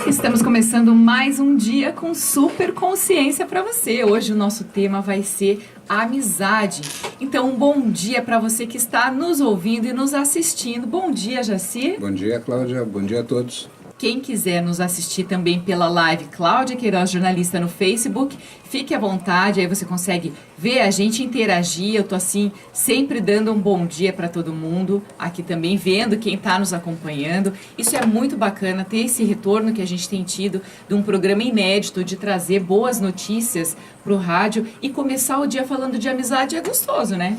Estamos começando mais um dia com super consciência para você. Hoje o nosso tema vai ser amizade. Então, um bom dia para você que está nos ouvindo e nos assistindo. Bom dia, Jaci. Bom dia, Cláudia. Bom dia a todos. Quem quiser nos assistir também pela live Cláudia Queiroz, jornalista no Facebook, fique à vontade, aí você consegue ver a gente interagir. Eu tô assim, sempre dando um bom dia para todo mundo, aqui também vendo quem está nos acompanhando. Isso é muito bacana, ter esse retorno que a gente tem tido de um programa inédito, de trazer boas notícias pro rádio e começar o dia falando de amizade é gostoso, né?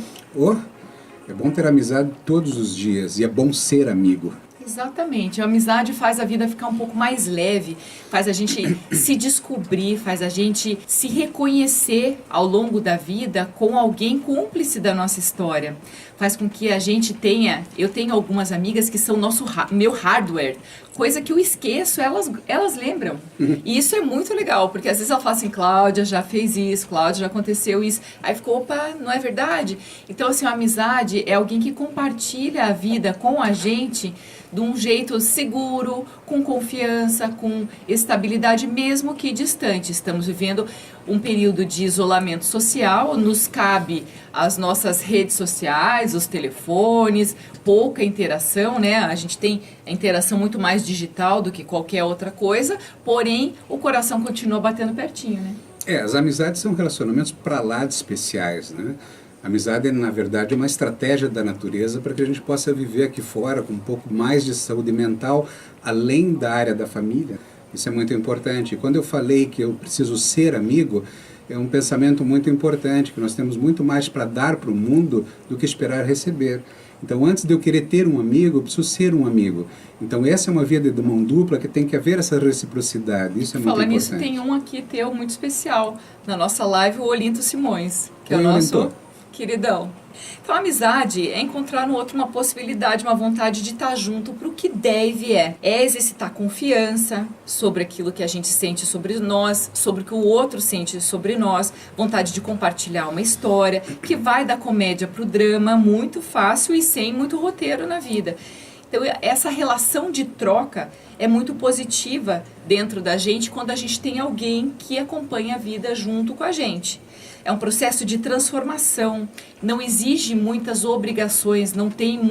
É bom ter amizade todos os dias e é bom ser amigo. Exatamente, a amizade faz a vida ficar um pouco mais leve, faz a gente se descobrir, faz a gente se reconhecer ao longo da vida com alguém cúmplice da nossa história. Faz com que a gente tenha, eu tenho algumas amigas que são meu hardware, coisa que eu esqueço, elas lembram. E isso é muito legal, porque às vezes ela fala assim, Cláudia já fez isso, Cláudia já aconteceu isso. Aí ficou, opa, não é verdade? Então assim, a amizade é alguém que compartilha a vida com a gente de um jeito seguro, com confiança, com estabilidade, mesmo que distante. Estamos vivendo um período de isolamento social, nos cabe as nossas redes sociais, os telefones, pouca interação, né? A gente tem a interação muito mais digital do que qualquer outra coisa, porém o coração continua batendo pertinho, né? As amizades são relacionamentos para lá de especiais, né? A amizade é, na verdade, uma estratégia da natureza para que a gente possa viver aqui fora com um pouco mais de saúde mental, além da área da família. Isso é muito importante. E quando eu falei que eu preciso ser amigo, é um pensamento muito importante, que nós temos muito mais para dar para o mundo do que esperar receber. Então, antes de eu querer ter um amigo, eu preciso ser um amigo. Então, essa é uma via de mão dupla que tem que haver essa reciprocidade. Isso é muito importante. Falando nisso, tem um aqui teu muito especial na nossa live, o Olinto Simões, que é o nosso queridão. Então, a amizade é encontrar no outro uma possibilidade, uma vontade de estar junto para o que deve é exercitar confiança sobre aquilo que a gente sente sobre nós, sobre o que o outro sente sobre nós, vontade de compartilhar uma história, que vai da comédia para o drama muito fácil e sem muito roteiro na vida. Então, essa relação de troca é muito positiva dentro da gente quando a gente tem alguém que acompanha a vida junto com a gente. É um processo de transformação, não exige muitas obrigações, não tem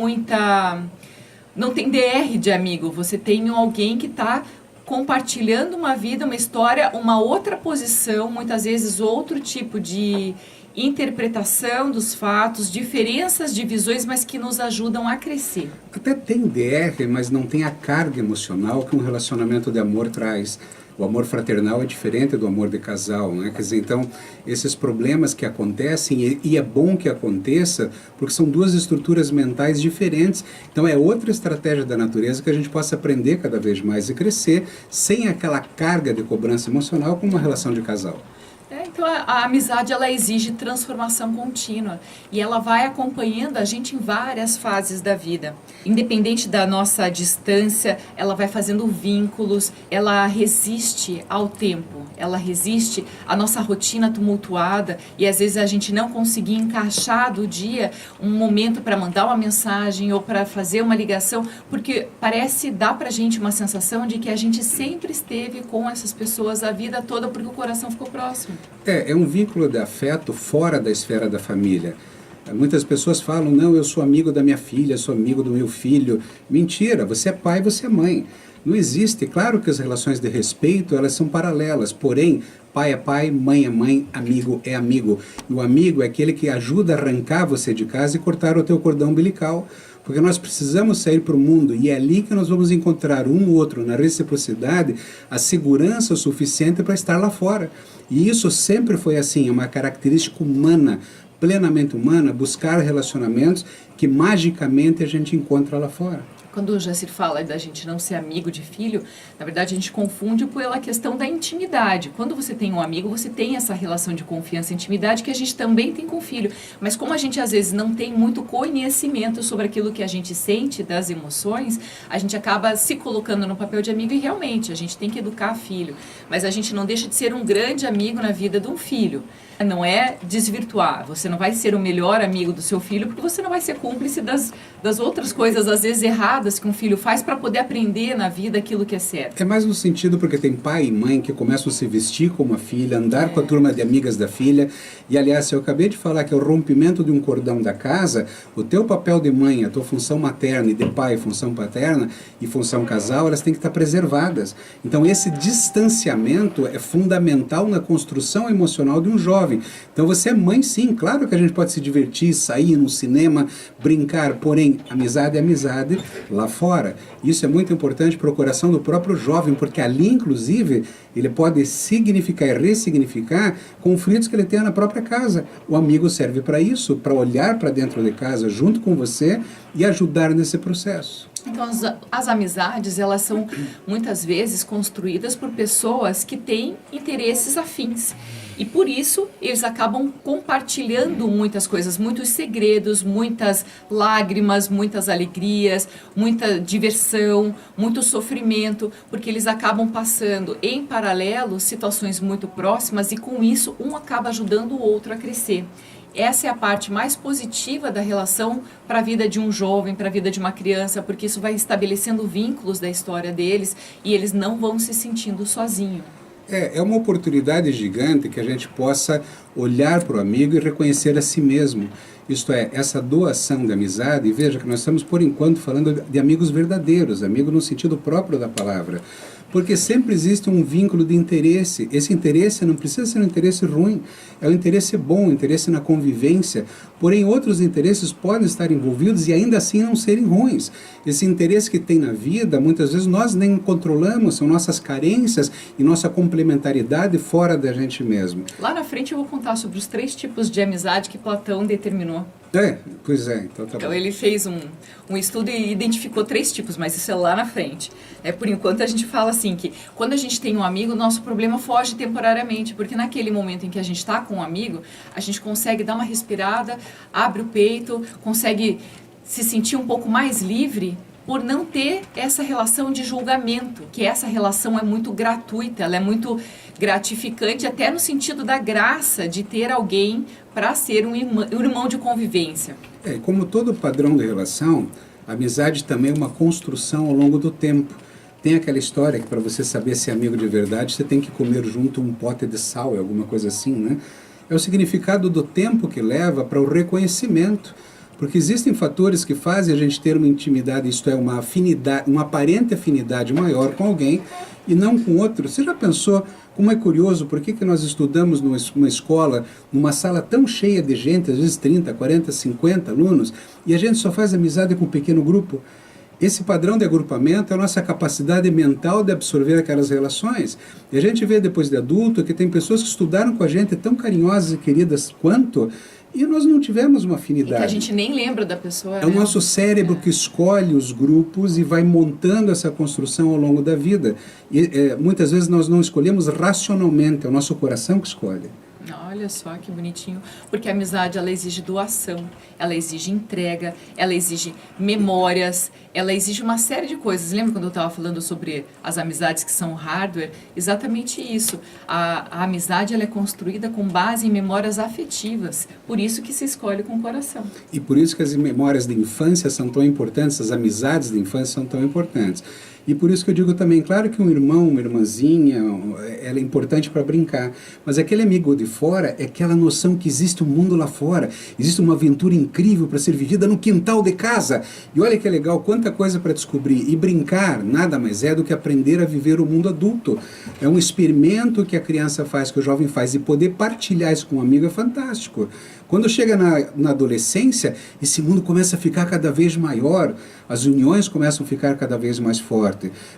DR de amigo, você tem alguém que está compartilhando uma vida, uma história, uma outra posição, muitas vezes outro tipo de interpretação dos fatos, diferenças de visões, mas que nos ajudam a crescer. Até tem DR, mas não tem a carga emocional que um relacionamento de amor traz. O amor fraternal é diferente do amor de casal, né? Quer dizer, então, esses problemas que acontecem, e é bom que aconteça, porque são duas estruturas mentais diferentes. Então, é outra estratégia da natureza que a gente possa aprender cada vez mais e crescer, sem aquela carga de cobrança emocional como uma relação de casal. Então a amizade ela exige transformação contínua e ela vai acompanhando a gente em várias fases da vida. Independente da nossa distância, ela vai fazendo vínculos, ela resiste ao tempo, ela resiste à nossa rotina tumultuada e às vezes a gente não conseguir encaixar do dia um momento para mandar uma mensagem ou para fazer uma ligação, porque dá pra gente uma sensação de que a gente sempre esteve com essas pessoas a vida toda porque o coração ficou próximo. É um vínculo de afeto fora da esfera da família. Muitas pessoas falam, não, eu sou amigo da minha filha, sou amigo do meu filho. Mentira, você é pai, você é mãe. Não existe. Claro que as relações de respeito, elas são paralelas, porém, pai é pai, mãe é mãe, amigo é amigo. E o amigo é aquele que ajuda a arrancar você de casa e cortar o teu cordão umbilical. Porque nós precisamos sair para o mundo e é ali que nós vamos encontrar um ou outro, na reciprocidade, a segurança suficiente para estar lá fora. E isso sempre foi assim, é uma característica humana, plenamente humana, buscar relacionamentos que magicamente a gente encontra lá fora. Quando o Jacir fala da gente não ser amigo de filho, na verdade a gente confunde pela questão da intimidade. Quando você tem um amigo, você tem essa relação de confiança e intimidade que a gente também tem com o filho. Mas como a gente às vezes não tem muito conhecimento sobre aquilo que a gente sente, das emoções, a gente acaba se colocando no papel de amigo e realmente a gente tem que educar filho. Mas a gente não deixa de ser um grande amigo na vida de um filho. Não é desvirtuar, você não vai ser o melhor amigo do seu filho porque você não vai ser cúmplice das outras coisas, às vezes erradas, erradas que um filho faz para poder aprender na vida aquilo que é certo. É mais no sentido porque tem pai e mãe que começam a se vestir como a filha, andar com a turma de amigas da filha. E, aliás, eu acabei de falar que é o rompimento de um cordão da casa, o teu papel de mãe, a tua função materna, e de pai, função paterna e função casal, elas têm que estar preservadas. Então, esse distanciamento é fundamental na construção emocional de um jovem. Então, você é mãe, sim. Claro que a gente pode se divertir, sair no cinema, brincar, porém, amizade é amizade lá fora. Isso é muito importante para o coração do próprio jovem, porque ali, inclusive, ele pode significar e ressignificar conflitos que ele tem na própria casa. O amigo serve para isso, para olhar para dentro de casa junto com você e ajudar nesse processo. Então, as amizades, elas são muitas vezes construídas por pessoas que têm interesses afins. E por isso, eles acabam compartilhando muitas coisas, muitos segredos, muitas lágrimas, muitas alegrias, muita diversão, muito sofrimento, porque eles acabam passando em paralelo situações muito próximas e com isso um acaba ajudando o outro a crescer. Essa é a parte mais positiva da relação para a vida de um jovem, para a vida de uma criança, porque isso vai estabelecendo vínculos da história deles e eles não vão se sentindo sozinhos. É uma oportunidade gigante que a gente possa olhar para o amigo e reconhecer a si mesmo. Isto é, essa doação de amizade, e veja que nós estamos, por enquanto, falando de amigos verdadeiros, amigo no sentido próprio da palavra. Porque sempre existe um vínculo de interesse. Esse interesse não precisa ser um interesse ruim, é um interesse bom, um interesse na convivência. Porém, outros interesses podem estar envolvidos e ainda assim não serem ruins. Esse interesse que tem na vida, muitas vezes nós nem controlamos, são nossas carências e nossa complementaridade fora da gente mesmo. Lá na frente eu vou contar sobre os 3 tipos de amizade que Platão determinou. Pois é, então tá bom. Então ele fez um estudo e identificou 3 tipos, mas isso é lá na frente. Por enquanto a gente fala assim que quando a gente tem um amigo, nosso problema foge temporariamente, porque naquele momento em que a gente está com um amigo, a gente consegue dar uma respirada, abre o peito, consegue se sentir um pouco mais livre por não ter essa relação de julgamento, que essa relação é muito gratuita, ela é muito gratificante, até no sentido da graça de ter alguém para ser um irmão de convivência. Como todo padrão de relação, a amizade também é uma construção ao longo do tempo. Tem aquela história que para você saber se é amigo de verdade, você tem que comer junto um pote de sal, alguma coisa assim, né? É o significado do tempo que leva para o reconhecimento. Porque existem fatores que fazem a gente ter uma intimidade, isto é, uma afinidade, uma aparente afinidade maior com alguém e não com outro. Você já pensou como é curioso, por que nós estudamos numa escola, numa sala tão cheia de gente, às vezes 30, 40, 50 alunos, e a gente só faz amizade com um pequeno grupo? Esse padrão de agrupamento é a nossa capacidade mental de absorver aquelas relações. E a gente vê depois de adulto que tem pessoas que estudaram com a gente tão carinhosas e queridas quanto, e nós não tivemos uma afinidade. E que a gente nem lembra da pessoa. É o nosso cérebro que escolhe os grupos e vai montando essa construção ao longo da vida. E muitas vezes nós não escolhemos racionalmente, é o nosso coração que escolhe. Olha só que bonitinho, porque a amizade ela exige doação, ela exige entrega, ela exige memórias, ela exige uma série de coisas. Lembra quando eu estava falando sobre as amizades que são hardware? Exatamente isso. A amizade ela é construída com base em memórias afetivas, por isso que se escolhe com o coração. E por isso que as memórias de infância são tão importantes, as amizades de infância são tão importantes. E por isso que eu digo também, claro que um irmão, uma irmãzinha, ela é importante para brincar, mas aquele amigo de fora é aquela noção que existe um mundo lá fora, existe uma aventura incrível para ser vivida no quintal de casa. E olha que legal, quanta coisa para descobrir. E brincar nada mais é do que aprender a viver o mundo adulto. É um experimento que a criança faz, que o jovem faz, e poder partilhar isso com um amigo é fantástico. Quando chega na adolescência, esse mundo começa a ficar cada vez maior, as uniões começam a ficar cada vez mais fortes.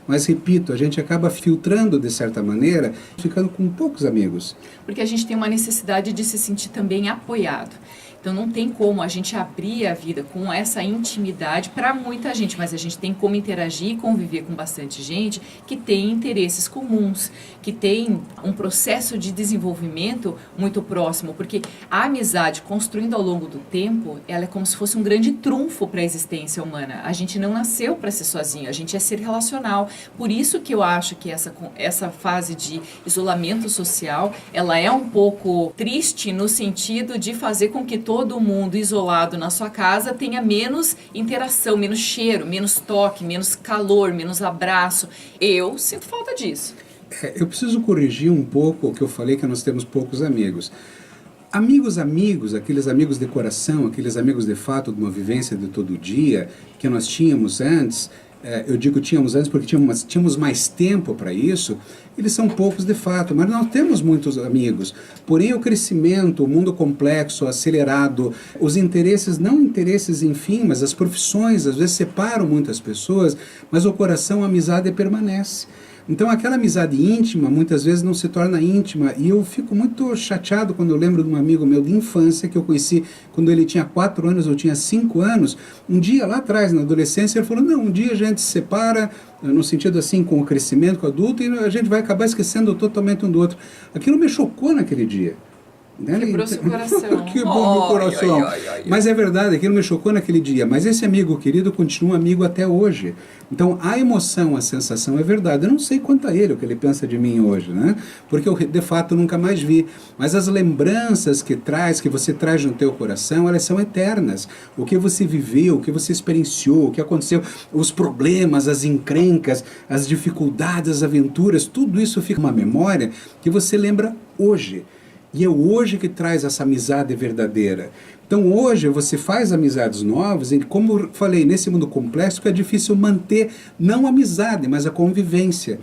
Mas, repito, a gente acaba filtrando, de certa maneira, ficando com poucos amigos. Porque a gente tem uma necessidade de se sentir também apoiado. Então não tem como a gente abrir a vida com essa intimidade para muita gente, mas a gente tem como interagir e conviver com bastante gente que tem interesses comuns, que tem um processo de desenvolvimento muito próximo, porque a amizade construindo ao longo do tempo, ela é como se fosse um grande trunfo para a existência humana. A gente não nasceu para ser sozinho, a gente é ser relacional. Por isso que eu acho que essa fase de isolamento social, ela é um pouco triste no sentido de fazer com que todo mundo isolado na sua casa tenha menos interação, menos cheiro, menos toque, menos calor, menos abraço. Eu sinto falta disso. Eu preciso corrigir um pouco o que eu falei, que nós temos poucos amigos. Amigos, aqueles amigos de coração, aqueles amigos de fato, de uma vivência de todo dia, que nós tínhamos antes, eu digo tínhamos antes porque tínhamos mais tempo para isso, eles são poucos de fato, mas nós temos muitos amigos. Porém, o crescimento, o mundo complexo, acelerado, os interesses, não interesses enfim, mas as profissões, às vezes separam muitas pessoas, mas o coração, a amizade permanece. Então aquela amizade íntima muitas vezes não se torna íntima, e eu fico muito chateado quando eu lembro de um amigo meu de infância que eu conheci quando ele tinha 4 anos, eu tinha 5 anos. Um dia lá atrás, na adolescência, ele falou, não, um dia a gente se separa, no sentido assim, com o crescimento, com o adulto, e a gente vai acabar esquecendo totalmente um do outro. Aquilo me chocou naquele dia. Quebrou seu coração. Quebrou meu coração. Mas é verdade, aquilo me chocou naquele dia. Mas esse amigo querido continua amigo até hoje. Então a emoção, a sensação é verdade. Eu não sei quanto a ele, o que ele pensa de mim hoje, né? Porque eu de fato nunca mais vi. Mas as lembranças que você traz no teu coração, elas são eternas. O que você viveu, o que você experienciou, o que aconteceu, os problemas, as encrencas, as dificuldades, as aventuras, tudo isso fica uma memória que você lembra hoje. E é hoje que traz essa amizade verdadeira. Então hoje você faz amizades novas, e como eu falei, nesse mundo complexo que é difícil manter não a amizade, mas a convivência.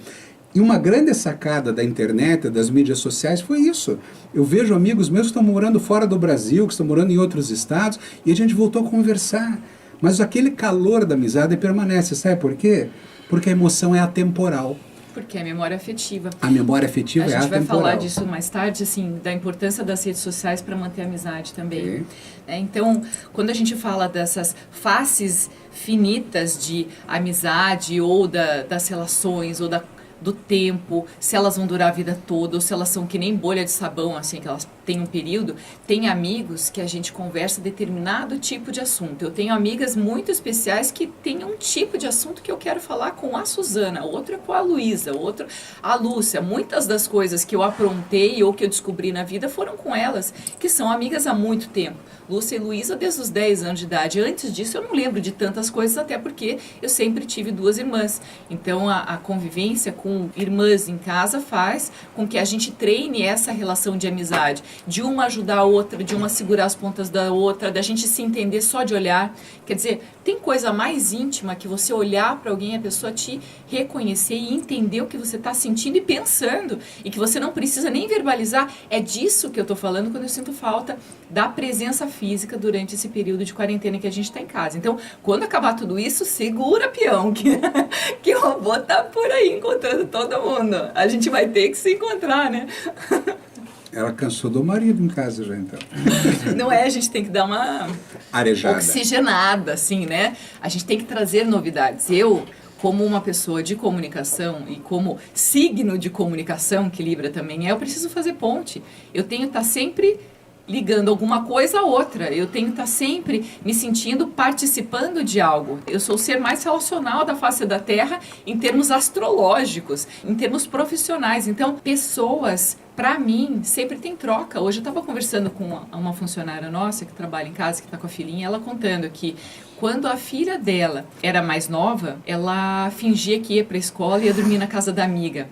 E uma grande sacada da internet, das mídias sociais, foi isso. Eu vejo amigos meus que estão morando fora do Brasil, que estão morando em outros estados, e a gente voltou a conversar. Mas aquele calor da amizade permanece, sabe por quê? Porque a emoção é atemporal. Porque é memória afetiva. A memória afetiva é atemporal. A gente vai falar disso mais tarde, assim, da importância das redes sociais para manter a amizade também. Então, quando a gente fala dessas faces finitas de amizade ou das relações ou do tempo, se elas vão durar a vida toda ou se elas são que nem bolha de sabão, assim, que elas têm um período, tem amigos que a gente conversa determinado tipo de assunto. Eu tenho amigas muito especiais que têm um tipo de assunto que eu quero falar com a Suzana, outro é com a Luísa, outro a Lúcia. Muitas das coisas que eu aprontei ou que eu descobri na vida foram com elas, que são amigas há muito tempo. Lúcia e Luísa desde os 10 anos de idade. Antes disso eu não lembro de tantas coisas, até porque eu sempre tive 2 irmãs. Então a convivência com irmãs em casa faz com que a gente treine essa relação de amizade, de uma ajudar a outra, de uma segurar as pontas da outra, da gente se entender só de olhar. Quer dizer, tem coisa mais íntima que você olhar para alguém e a pessoa te reconhecer e entender o que você está sentindo e pensando, e que você não precisa nem verbalizar. É disso que eu estou falando quando eu sinto falta da presença física durante esse período de quarentena que a gente está em casa. Então, quando acabar tudo isso, segura, peão, que o robô tá por aí encontrando todo mundo. A gente vai ter que se encontrar, né? Ela cansou do marido em casa já, então. Não é, a gente tem que dar uma arejada, oxigenada, assim, né? A gente tem que trazer novidades. Eu, como uma pessoa de comunicação e como signo de comunicação, que Libra também é, eu preciso fazer ponte. Eu tenho que estar sempre ligando alguma coisa a outra. Eu tenho que estar sempre me sentindo participando de algo. Eu sou o ser mais relacional da face da Terra em termos astrológicos, em termos profissionais. Então, pessoas, para mim, sempre tem troca. Hoje eu estava conversando com uma funcionária nossa que trabalha em casa, que está com a filhinha, ela contando que quando a filha dela era mais nova, ela fingia que ia para a escola e ia dormir na casa da amiga.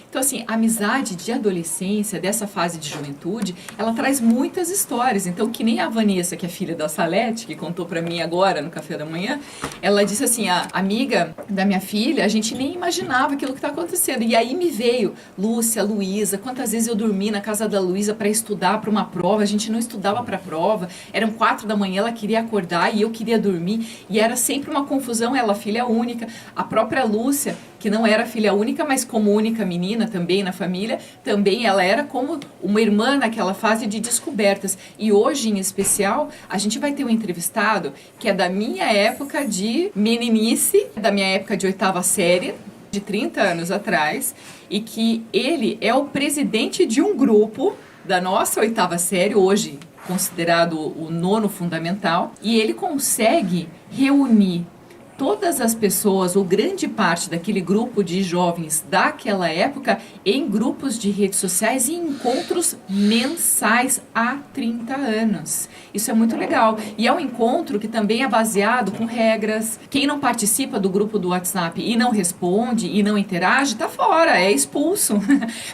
Então, assim, a amizade de adolescência, dessa fase de juventude, ela traz muitas histórias. Então, que nem a Vanessa, que é filha da Salete, que contou pra mim agora no café da manhã, ela disse assim, a amiga da minha filha, a gente nem imaginava aquilo que tá acontecendo. E aí me veio Lúcia, Luísa, quantas vezes eu dormi na casa da Luísa para estudar para uma prova, a gente não estudava para a prova, eram 4 da manhã, ela queria acordar e eu queria dormir, e era sempre uma confusão, ela filha única, a própria Lúcia, que não era filha única, mas como única menina também na família, também ela era como uma irmã naquela fase de descobertas. E hoje, em especial, a gente vai ter um entrevistado que é da minha época de meninice, da minha época de 8ª série, de 30 anos atrás, e que ele é o presidente de um grupo da nossa 8ª série, hoje considerado o 9º fundamental, e ele consegue reunir todas as pessoas, ou grande parte daquele grupo de jovens daquela época, em grupos de redes sociais e encontros mensais há 30 anos. Isso é muito legal. E é um encontro que também é baseado com regras. Quem não participa do grupo do WhatsApp e não responde e não interage, está fora, é expulso.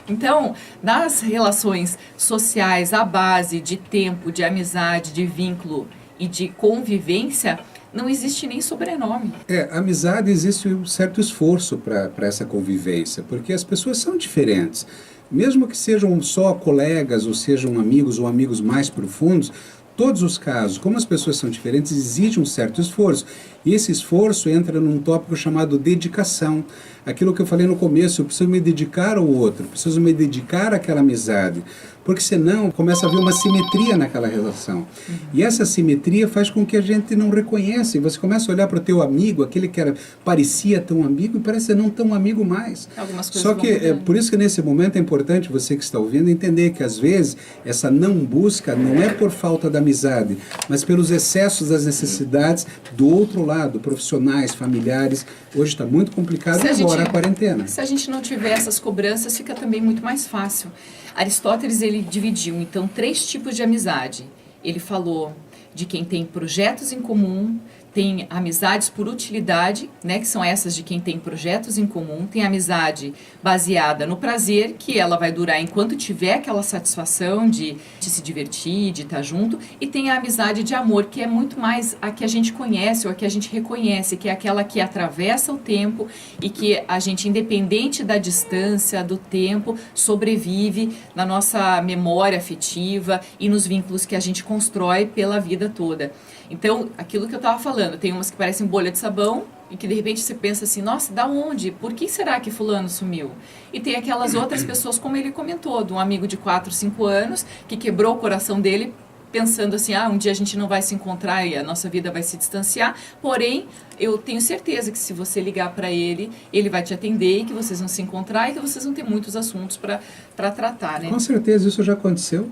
Então, nas relações sociais, a base de tempo, de amizade, de vínculo e de convivência, não existe nem sobrenome. Amizade, existe um certo esforço para essa convivência, porque as pessoas são diferentes. Mesmo que sejam só colegas, ou sejam amigos, ou amigos mais profundos, todos os casos, como as pessoas são diferentes, exige um certo esforço. E esse esforço entra num tópico chamado dedicação. Aquilo que eu falei no começo, eu preciso me dedicar ao outro, preciso me dedicar àquela amizade, porque senão começa a haver uma simetria naquela relação. E essa simetria faz com que a gente não reconheça, e você começa a olhar para o teu amigo, aquele que parecia tão amigo, e parece não tão amigo mais. Algumas coisas Só que, por isso que nesse momento é importante você que está ouvindo entender que às vezes essa não busca não é por falta da amizade, mas pelos excessos das necessidades do outro lado, profissionais, familiares. Hoje está muito complicado e agora a quarentena. Se a gente não tiver essas cobranças, fica também muito mais fácil. Aristóteles, ele dividiu, então, 3 tipos de amizade. Ele falou de quem tem projetos em comum, tem amizades por utilidade, né, que são essas de quem tem projetos em comum, tem amizade baseada no prazer, que ela vai durar enquanto tiver aquela satisfação de se divertir, de estar junto, e tem a amizade de amor, que é muito mais a que a gente conhece ou a que a gente reconhece, que é aquela que atravessa o tempo e que a gente, independente da distância, do tempo, sobrevive na nossa memória afetiva e nos vínculos que a gente constrói pela vida toda. Então, aquilo que eu estava falando, tem umas que parecem bolha de sabão e que de repente você pensa assim, nossa, da onde? Por que será que fulano sumiu? E tem aquelas outras pessoas, como ele comentou, de um amigo de 4, 5 anos, que quebrou o coração dele pensando assim, um dia a gente não vai se encontrar e a nossa vida vai se distanciar, porém, eu tenho certeza que se você ligar para ele, ele vai te atender e que vocês vão se encontrar e que vocês vão ter muitos assuntos para tratar, né? Com certeza, isso já aconteceu.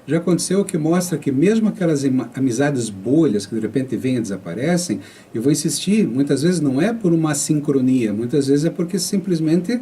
Já aconteceu, que mostra que mesmo aquelas amizades bolhas que de repente vêm e desaparecem, eu vou insistir, muitas vezes não é por uma sincronia, muitas vezes é porque simplesmente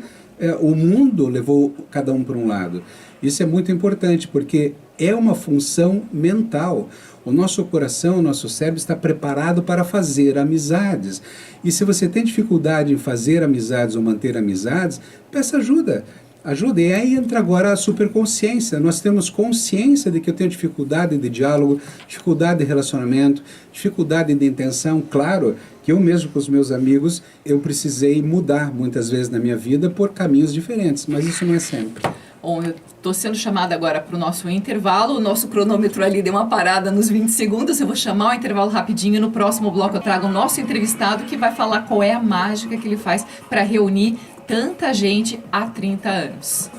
o mundo levou cada um para um lado. Isso é muito importante, porque é uma função mental. O nosso coração, o nosso cérebro está preparado para fazer amizades. E se você tem dificuldade em fazer amizades ou manter amizades, peça ajuda. Ajuda, e aí entra agora a superconsciência. Nós temos consciência de que eu tenho dificuldade de diálogo, dificuldade de relacionamento, dificuldade de intenção. Claro que eu mesmo com os meus amigos, eu precisei mudar muitas vezes na minha vida por caminhos diferentes, mas isso não é sempre. Bom, eu estou sendo chamada agora para o nosso intervalo, o nosso cronômetro ali deu uma parada nos 20 segundos, eu vou chamar o intervalo rapidinho, no próximo bloco eu trago o nosso entrevistado que vai falar qual é a mágica que ele faz para reunir tanta gente há 30 anos.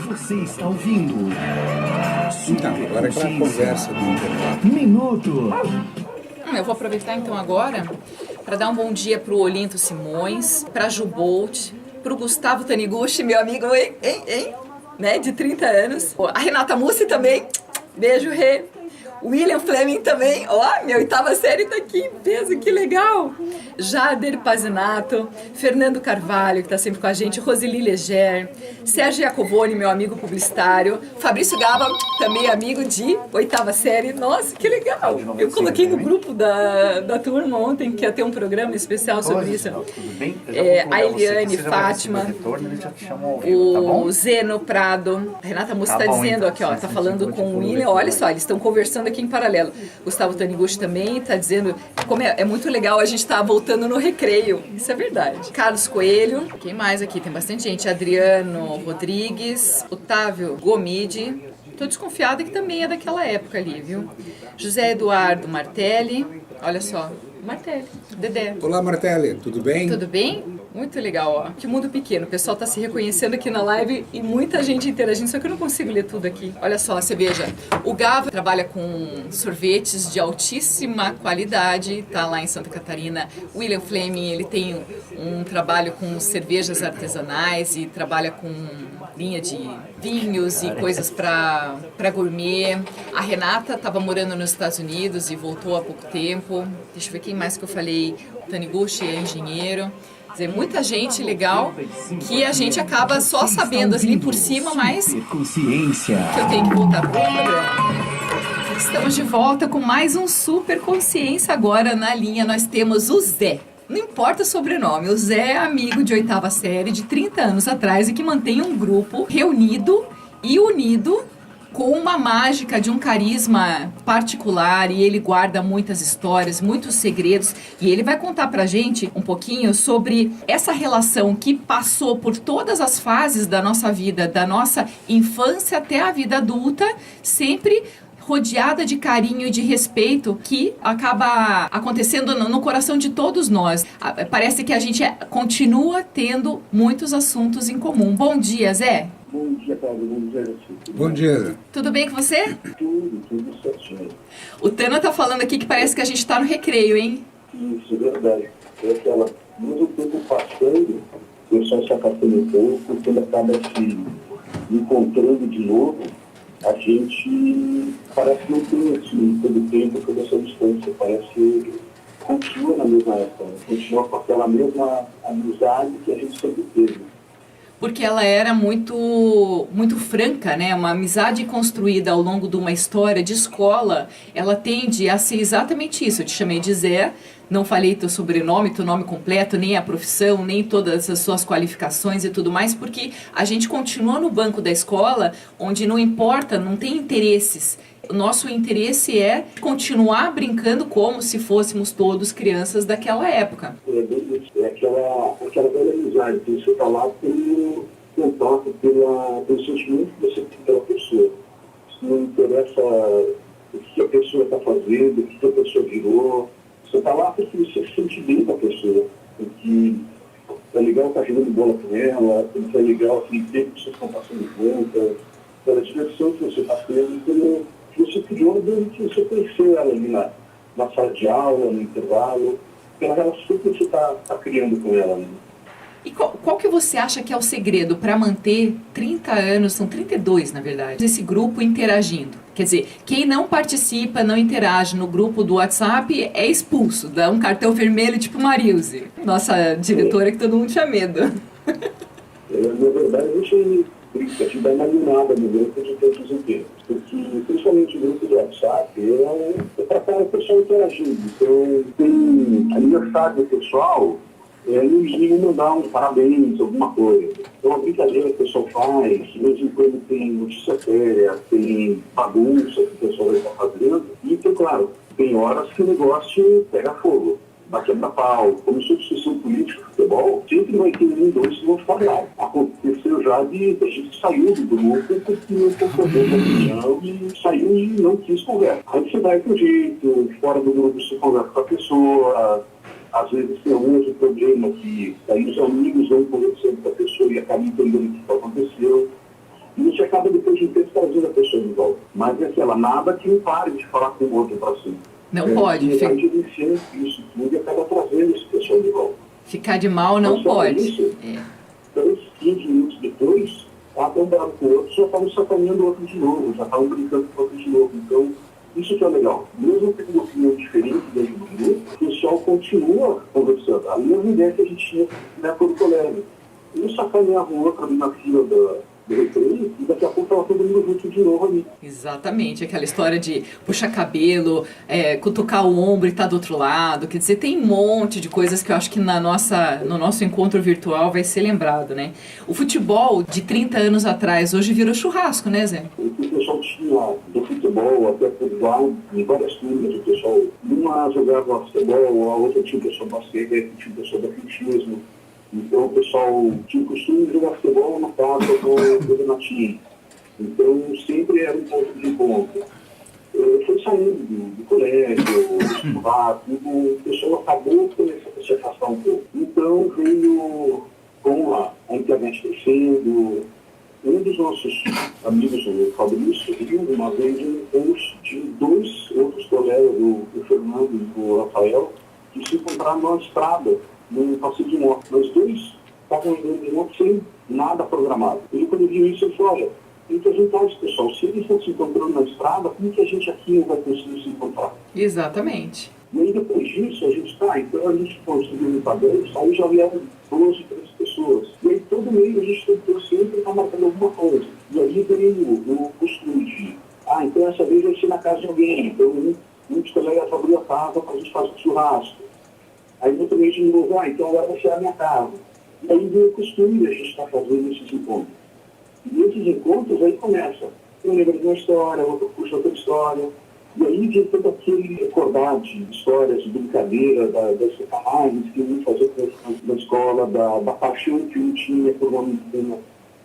Você está ouvindo? Então, agora é aquela conversa do intervalo. Minuto. Eu vou aproveitar então agora para dar um bom dia para o Olinto Simões, para a Ju Bolt, para o Gustavo Taniguchi, meu amigo, né, de 30 anos. A Renata Mussi também, beijo, Rê. William Fleming também, minha 8ª série tá aqui em peso, que legal. Jader Pazinato, Fernando Carvalho, que está sempre com a gente, Roseli Leger, Sérgio Jacoboni, meu amigo publicitário, Fabrício Gaba, também amigo de 8ª série, nossa, que legal. Eu coloquei no grupo da turma ontem que ia ter um programa especial sobre isso. A Eliane, Fátima, o Zeno Prado, a Renata Mussi está dizendo aqui, está falando com o William, olha só, eles estão conversando aqui em paralelo. Gustavo Taniguchi também está dizendo como é muito legal a gente estar voltando no recreio. Isso é verdade. Carlos Coelho. Quem mais aqui? Tem bastante gente. Adriano Rodrigues. Otávio Gomide. Tô desconfiada que também é daquela época ali, viu? José Eduardo Martelli. Olha só. Martelli. Dedé. Olá, Martelli. Tudo bem? Tudo bem? Muito legal, ó. Que mundo pequeno. O pessoal tá se reconhecendo aqui na live e muita gente interagindo, só que eu não consigo ler tudo aqui. Olha só, você veja. O Gava trabalha com sorvetes de altíssima qualidade, tá lá em Santa Catarina. O William Fleming, ele tem um trabalho com cervejas artesanais e trabalha com linha de vinhos e coisas para gourmet. A Renata estava morando nos Estados Unidos e voltou há pouco tempo. Deixa eu ver quem mais que eu falei. O Taniguchi é engenheiro. Quer dizer, muita gente legal que a gente acaba só sabendo assim por cima, mas que eu tenho que voltar para o programa. Estamos de volta com mais um Super Consciência. Agora na linha nós temos o Zé. Não importa o sobrenome, o Zé é amigo de 8ª série de 30 anos atrás e que mantém um grupo reunido e unido com uma mágica de um carisma particular, e ele guarda muitas histórias, muitos segredos, e ele vai contar pra gente um pouquinho sobre essa relação que passou por todas as fases da nossa vida, da nossa infância até a vida adulta, sempre rodeada de carinho e de respeito que acaba acontecendo no coração de todos nós. Parece que a gente continua tendo muitos assuntos em comum. Bom dia, Zé. Bom dia, Paulo. Bom dia, Zé. Bom dia. Tudo bem com você? Tudo certinho. O Tana tá falando aqui que parece que a gente tá no recreio, hein? Isso, é verdade. É aquela, mesmo tempo passando, o pessoal se afastando um pouco, quando acaba se encontrando de novo, a gente parece que não tem assim, todo o tempo, toda essa distância. Parece que continua na mesma época, né? Continua com aquela mesma amizade que a gente sempre teve. Porque ela era muito franca, né? Uma amizade construída ao longo de uma história de escola, ela tende a ser exatamente isso. Eu te chamei de Zé, não falei teu sobrenome, teu nome completo, nem a profissão, nem todas as suas qualificações e tudo mais, porque a gente continua no banco da escola, onde não importa, não tem interesses. O nosso interesse é continuar brincando como se fôssemos todos crianças daquela época. É aquela velha amizade, que você está lá pelo contato, pelo sentimento que você tem pela pessoa. Se não interessa o que a pessoa está fazendo, o que a pessoa virou, você está lá porque você se sente bem com a pessoa. Porque é legal estar jogando bola com ela, porque é legal aquele tempo que vocês estão passando juntas, pela diversão que você está tendo, pelo que você criou desde que você conheceu ela ali na sala de aula, no intervalo, pela relação que você está criando com ela. Né? E qual que você acha que é o segredo para manter 30 anos, são 32 na verdade, esse grupo interagindo? Quer dizer, quem não participa, não interage no grupo do WhatsApp é expulso, dá um cartão vermelho tipo Marilze, nossa diretora que todo mundo tinha medo. Na verdade, a gente dá uma animada no grupo de tempos em tempos, porque principalmente o grupo do WhatsApp é para o pessoal interagindo. Então, tem aniversário do pessoal, no mínimo mandar um parabéns, alguma coisa. Então, uma brincadeira que o pessoal faz, de vez em quando tem notícia séria, tem bagunça que o pessoal vai estar fazendo. E, então, claro, tem horas que o negócio pega fogo, vai quebrar pau. Começou a discussão política, futebol, sempre vai ter um, dois que vão falar. Aconteceu já de a gente saiu do grupo porque não concordou com a opinião e saiu e não quis conversa. Aí você vai pro jeito, fora do grupo você conversa com a pessoa. Às vezes tem algum outro problema que aí os amigos vão conversando com a pessoa e acabam entendendo o que aconteceu. E você acaba depois de um tempo trazendo a pessoa de volta. Mas é aquela, nada que não pare de falar com o outro para cima. Não pode. Vai gerenciando isso tudo e acaba trazendo esse pessoal de volta. Ficar de mal não pode. Isso, 15 minutos depois, estão bravo com o outro, já estavam sacaneando o outro de novo, já estavam brincando com o outro de novo. Então, isso que é legal. Mesmo que uma opinião diferente dentro do grupo, o pessoal continua conversando. A mesma ideia que a gente tinha na época do colégio. Um sacaneava o outro ali na fila do recreio e daqui a pouco estava todo mundo junto de novo ali. Exatamente, aquela história de puxar cabelo, cutucar o ombro e estar do outro lado. Quer dizer, tem um monte de coisas que eu acho que no nosso encontro virtual vai ser lembrado, né? O futebol de 30 anos atrás hoje virou churrasco, né, Zé? O pessoal tinha do futebol até futebol, em várias turmas, o pessoal, uma jogava futebol, a outra tinha o pessoal basquete, tinha o pessoal de atletismo. Então o pessoal tinha o costume de jogar futebol na casa do Renatinho. Então sempre era um ponto de encontro. Foi saindo do colégio, do churrasco, o pessoal acabou começando a se afastar um pouco. então veio com a internet crescendo. Um dos nossos amigos, o Fabrício, viu uma vez um post de 2 outros colegas, o Fernando e o Rafael, que se encontraram numa estrada, num passeio de moto. Nós 2 estavam andando de moto sem nada programado. Ele, quando viu isso, ele falou: olha, tem que ajudar esse pessoal. Se eles estão se encontrando na estrada, como que a gente aqui não vai conseguir se encontrar? Exatamente. E aí, depois disso, a gente então a gente conseguiu ir para dentro, aí já vieram 12, 13 pessoas. E aí, todo mês, a gente tentou sempre estar marcando alguma coisa. E aí veio o costume de, então essa vez vai ser na casa de alguém. Então, muitos colegas abriram a casa para a gente fazer churrasco. Aí, no outro mês, de novo, então agora vai ser a minha casa. E aí veio o costume de a gente estar fazendo esses encontros. E esses encontros, aí começa. Um lembra de uma história, outro puxa outra história. E aí vem todo aquele recordar de histórias, de brincadeira, das sacanagens que eu fazia na escola, da paixão que eu tinha por uma menina,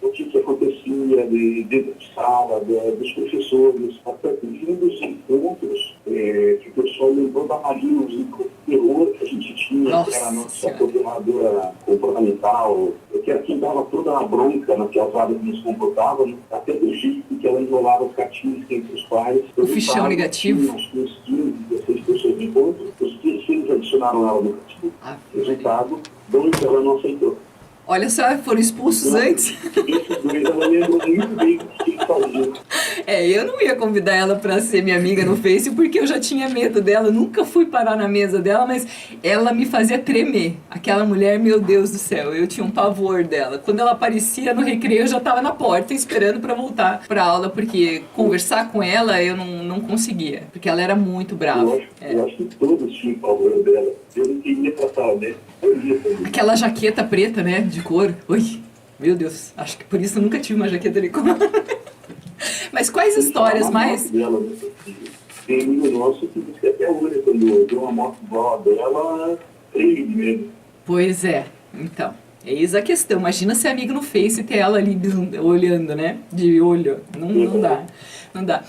o que acontecia dentro de sala, dos professores, até lindos encontros, que o pessoal lembrou da Maria, os encontros de terror que a gente tinha, que era a nossa coordenadora comportamental, que era quem dava toda a bronca naquelas áreas que nos comportavam, até do jeito que ela enrolava os catinhos entre os pais. O fichão negativo. Nós tínhamos 15, 16 pessoas de encontro, os 16 adicionaram ela no cativo. Resultado, 2 ela não aceitou. Olha só, foram expulsos antes. Esses 2 ela lembrou muito bem o que fazia. Eu não ia convidar ela para ser minha amiga no Face, porque eu já tinha medo dela, nunca fui parar na mesa dela, mas ela me fazia tremer. Aquela mulher, meu Deus do céu, eu tinha um pavor dela. Quando ela aparecia no recreio, eu já estava na porta esperando para voltar para aula, porque conversar com ela eu não conseguia, porque ela era muito brava. Eu acho que todos tinham pavor dela. Eu não queria passar dela. Aquela jaqueta preta, né, de cor. Ui, meu Deus, acho que por isso eu nunca tive uma jaqueta de cor. Mas quais histórias mais? Tem amigo nosso que diz que até hoje, quando deu uma moto igual a dela, treme mesmo. Pois é, então. Eis a questão. Imagina ser amigo no Face e ter ela ali olhando, né? De olho. Não dá. Não dá.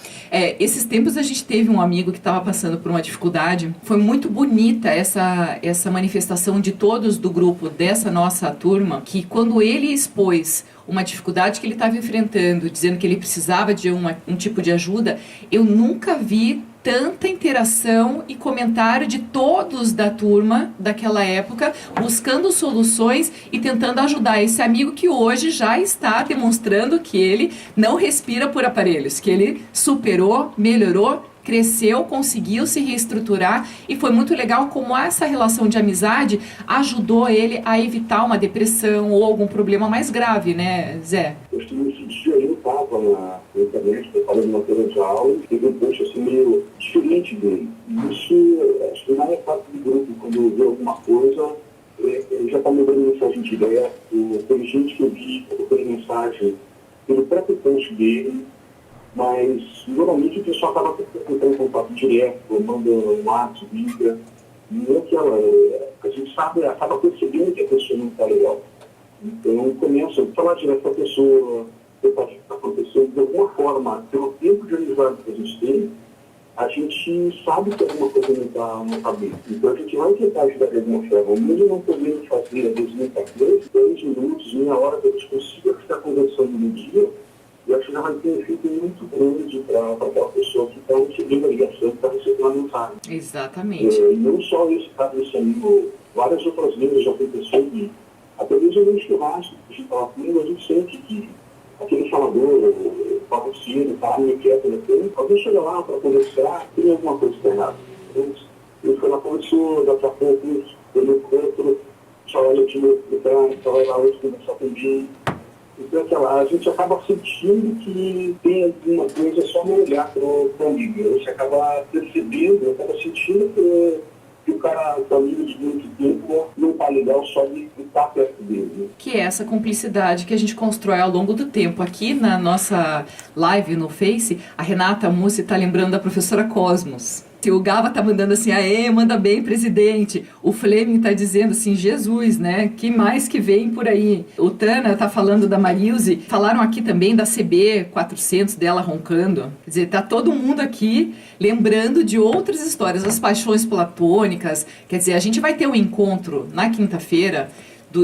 Esses tempos a gente teve um amigo que estava passando por uma dificuldade. Foi muito bonita essa manifestação de todos do grupo dessa nossa turma, que quando ele expôs uma dificuldade que ele estava enfrentando, dizendo que ele precisava de um tipo de ajuda, eu nunca vi tanta interação e comentário de todos da turma daquela época, buscando soluções e tentando ajudar esse amigo que hoje já está demonstrando que ele não respira por aparelhos, que ele superou, melhorou, cresceu, conseguiu se reestruturar, e foi muito legal como essa relação de amizade ajudou ele a evitar uma depressão ou algum problema mais grave, né, Zé? Nesse dia eu estava na internet preparando uma matéria de aula e teve um post assim meio diferente dele. Isso, acho que na minha parte do grupo, quando eu vi alguma coisa, já está me dando mensagem direta. Tem gente que eu vi colocando mensagem pelo próprio post dele, mas normalmente o pessoal acaba tentando contato direto, manda um WhatsApp, liga. Não é que a gente sabe, acaba percebendo que a pessoa não está legal. Então começa a falar direto com a pessoa, o que está acontecendo, de alguma forma, pelo tempo de amizade que a gente tem, a gente sabe que alguma coisa não está bem. Então a gente vai tentar ajudar de alguma forma. Mesmo não podendo fazer, às vezes, muita coisa, 10 minutos, meia hora que a gente consiga ficar conversando no dia, eu acho que já vai ter um efeito muito grande para aquela pessoa que está recebendo a ligação, que está recebendo a mensagem. Exatamente. E não só esse caso desse amigo, várias outras vezes já aconteceu de, até mesmo no churrasco, que a gente estava comendo, a gente sente que aquele falador, o patrocínio, está meio quieto no tempo, alguém chega lá para conversar, tem alguma coisa que está errada. Ele foi lá, conversou, daqui a pouco, olhou para o outro, só olha de novo para trás, só vai lá hoje conversar com o. Então, a gente acaba sentindo que tem alguma coisa só no olhar para o amigo. Você acaba percebendo, acaba sentindo que o cara, o amigo de muito tempo, não está legal só de estar perto dele. Né? Que é essa cumplicidade que a gente constrói ao longo do tempo. Aqui na nossa live no Face, a Renata Mussi está lembrando da professora Cosmos. O Gava tá mandando assim, aê, manda bem, presidente. O Fleming tá dizendo assim, Jesus, né? Que mais que vem por aí? O Tana tá falando da Marilze. Falaram aqui também da CB 400 dela roncando. Quer dizer, tá todo mundo aqui lembrando de outras histórias, as paixões platônicas. Quer dizer, a gente vai ter um encontro na quinta-feira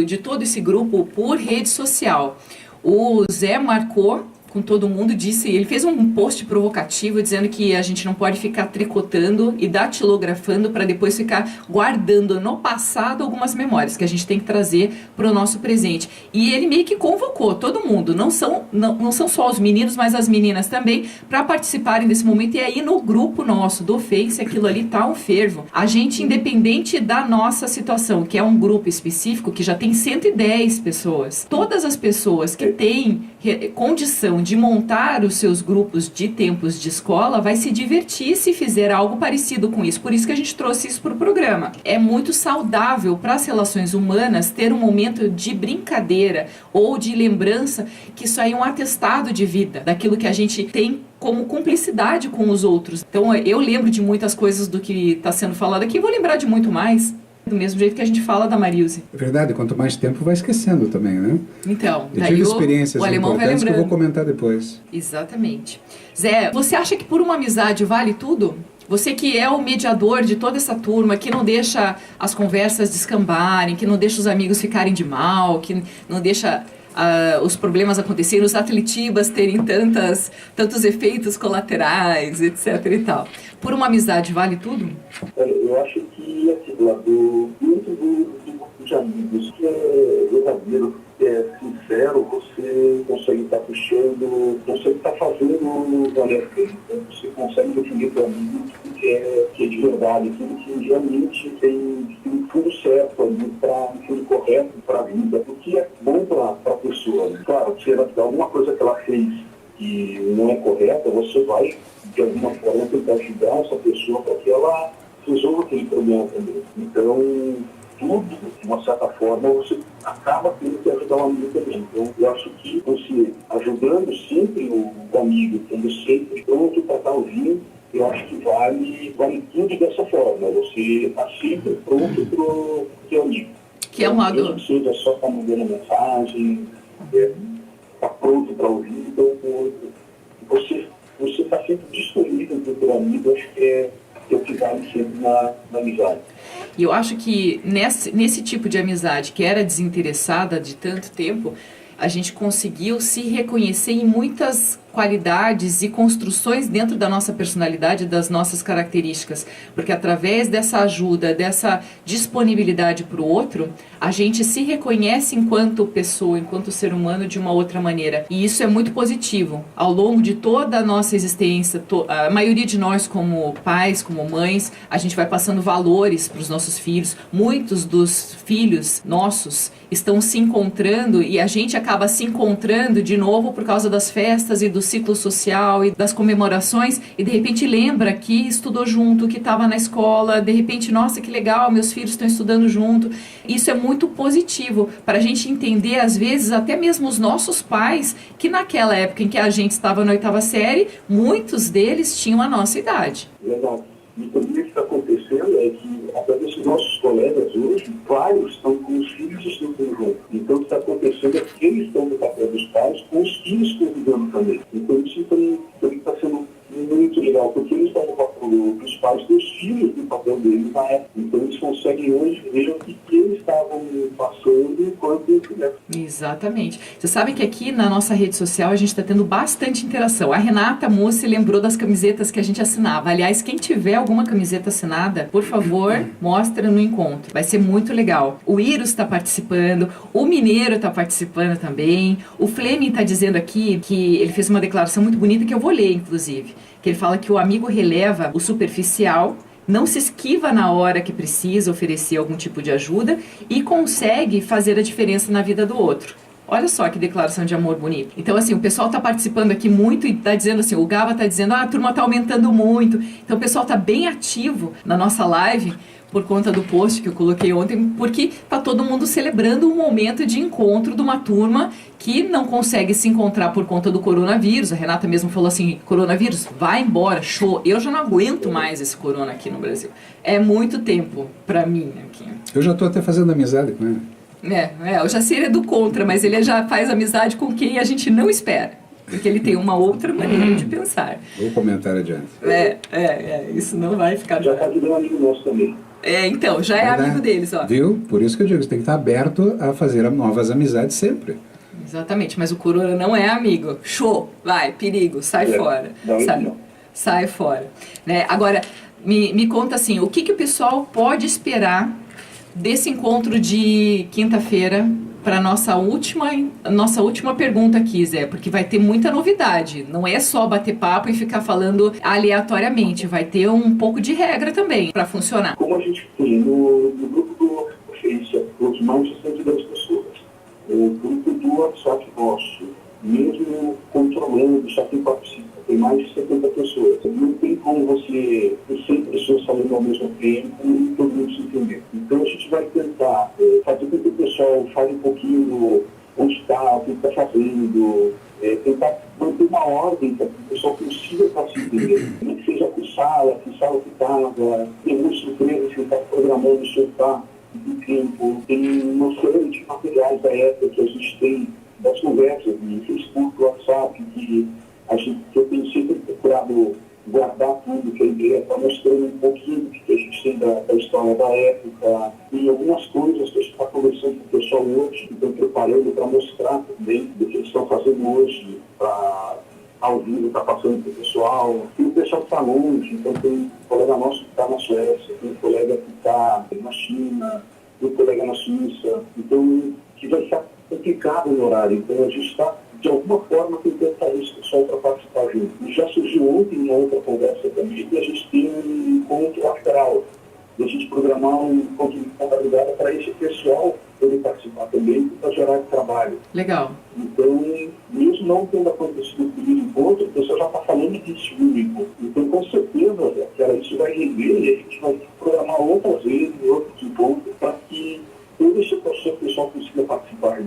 de todo esse grupo por rede social. O Zé marcou com todo mundo, ele fez um post provocativo dizendo que a gente não pode ficar tricotando e datilografando para depois ficar guardando no passado algumas memórias que a gente tem que trazer para o nosso presente. E ele meio que convocou todo mundo, não são só os meninos, mas as meninas também, para participarem desse momento. E aí no grupo nosso do Face, aquilo ali tá um fervo. A gente, independente da nossa situação, que é um grupo específico que já tem 110 pessoas, todas as pessoas que têm condição de montar os seus grupos de tempos de escola vai se divertir se fizer algo parecido com isso. Por isso que a gente trouxe isso para o programa. É muito saudável para as relações humanas ter um momento de brincadeira ou de lembrança, que isso aí é um atestado de vida, daquilo que a gente tem como cumplicidade com os outros. Então eu lembro de muitas coisas do que está sendo falado aqui e vou lembrar de muito mais. Do mesmo jeito que a gente fala da Marilze. É verdade, quanto mais tempo vai esquecendo também, né? Então, eu tive experiências importantes que eu vou comentar depois. Exatamente. Zé, você acha que por uma amizade vale tudo? Você que é o mediador de toda essa turma, que não deixa as conversas descambarem, que não deixa os amigos ficarem de mal, que não deixa os problemas acontecerem, os atletibas terem tantos efeitos colaterais, etc e tal. Por uma amizade vale tudo? Eu acho que assim, dentro do grupo de amigos que é verdadeiro, que é sincero, você consegue estar puxando, consegue estar fazendo valer a pena. Você consegue definir para amigo que é de verdade, aquilo que realmente tem tudo certo ali, tudo correto para a vida, o que é bom para a pessoa. Claro, se ela tiver alguma coisa que ela fez que não é correta, você vai, de alguma forma, tentar ajudar essa pessoa para que ela resolva aquele problema também. Então, tudo, de uma certa forma, você acaba tendo que ajudar o amigo também. Então, eu acho que você, ajudando sempre o amigo, tendo sempre pronto para estar ouvindo, eu acho que vale tudo dessa forma. Você está sempre pronto para o seu amigo. Que é um lado... Não seja só estar mandando mensagem, está pronto para ouvir. Então, você está sempre disponível para o seu amigo, acho que é o que vale sempre na amizade. E eu acho que nesse tipo de amizade que era desinteressada de tanto tempo, a gente conseguiu se reconhecer em muitas qualidades e construções dentro da nossa personalidade, das nossas características, porque através dessa ajuda, dessa disponibilidade para o outro, a gente se reconhece enquanto pessoa, enquanto ser humano de uma outra maneira, e isso é muito positivo. Ao longo de toda a nossa existência, a maioria de nós como pais, como mães, a gente vai passando valores para os nossos filhos. Muitos dos filhos nossos estão se encontrando e a gente acaba se encontrando de novo por causa das festas e do ciclo social e das comemorações, e de repente lembra que estudou junto, que estava na escola, de repente, nossa, que legal, meus filhos estão estudando junto. Isso é muito positivo para a gente entender, às vezes, até mesmo os nossos pais, que naquela época em que a gente estava na 8ª série, muitos deles tinham a nossa idade. Verdade. E também o que está acontecendo é que, até desses nossos colegas hoje, vários estão com os filhos estudando junto. Então, o que está acontecendo é que eles estão no papel dos pais com os filhos convivendo também. Então, isso também está sendo muito legal, porque eles estão no papel dos pais, dos filhos no papel deles na época. Então, eles conseguem hoje ver o que eles estavam passando enquanto eles fizeram. Exatamente. Você sabe que aqui na nossa rede social a gente está tendo bastante interação. A Renata Mussi lembrou das camisetas que a gente assinava. Aliás, quem tiver alguma camiseta assinada, por favor, mostra no encontro. Vai ser muito legal. O Iros está participando, o Mineiro está participando também. O Fleming está dizendo aqui que ele fez uma declaração muito bonita que eu vou ler, inclusive. Que ele fala que o amigo releva o superficial, não se esquiva na hora que precisa oferecer algum tipo de ajuda e consegue fazer a diferença na vida do outro. Olha só que declaração de amor bonita. Então, assim, o pessoal tá participando aqui muito e tá dizendo assim, o Gava tá dizendo, a turma tá aumentando muito. Então, o pessoal tá bem ativo na nossa live, por conta do post que eu coloquei ontem, porque tá todo mundo celebrando um momento de encontro de uma turma que não consegue se encontrar por conta do coronavírus. A Renata mesmo falou assim, coronavírus, vai embora, show. Eu já não aguento mais esse corona aqui no Brasil. É muito tempo pra mim aqui. Eu já estou até fazendo amizade com ele. Eu já sei ele é do contra, mas ele já faz amizade com quem a gente não espera. Porque ele tem uma outra maneira de pensar. Vou comentar adiante. Isso não vai ficar... Já está virando amigo nosso também. Então, já é amigo deles, ó. Viu? Por isso que eu digo, você tem que estar aberto a fazer novas amizades sempre. Exatamente, mas o corona não é amigo. Show, vai, perigo, sai fora. Sai fora. Né? Agora, me conta assim, o que o pessoal pode esperar desse encontro de quinta-feira para nossa última pergunta aqui, Zé, porque vai ter muita novidade. Não é só bater papo e ficar falando aleatoriamente, vai ter um pouco de regra também para funcionar. Como a gente tem no grupo do Face, os mais de 110 pessoas, o grupo do WhatsApp nosso, mesmo controlando, só quem participa, tem mais de 70 pessoas. Não tem como você ter 100 pessoas falando ao mesmo tempo e todo mundo se entender. Então a gente vai tentar fazer com que o pessoal fale um pouquinho onde está, o que está fazendo, tentar manter uma ordem para que o pessoal consiga estar se entender. Nem que seja que sala que estava, tem algumas surpresas que está programando soltar do tempo, tem uma série de materiais da época que a gente tem das conversas de Facebook, WhatsApp, que eu tenho sempre procurado guardar tudo que a ideia está mostrando um pouquinho do que a gente tem da história da época e algumas coisas que a gente está conversando com o pessoal hoje, que estão preparando para mostrar também do que eles estão fazendo hoje, para ao vivo está passando para o pessoal. Tem o pessoal que está longe, então tem um colega nosso que está na Suécia, tem um colega que está na China, tem um colega na Suíça, então que vai estar complicado no horário, então a gente está de alguma forma tentando fazer esse pessoal para participar junto. E já surgiu ontem uma outra conversa também, e a gente tem um encontro lateral, e a gente programar um encontro de contabilidade para esse pessoal poder participar também, para gerar trabalho. Legal. Então, mesmo não tendo acontecido o primeiro encontro, o pessoal já está falando disso único. Então, com certeza, isso vai render e a gente vai programar outras vezes, outros encontros, para que todo esse processo o pessoal consiga participar.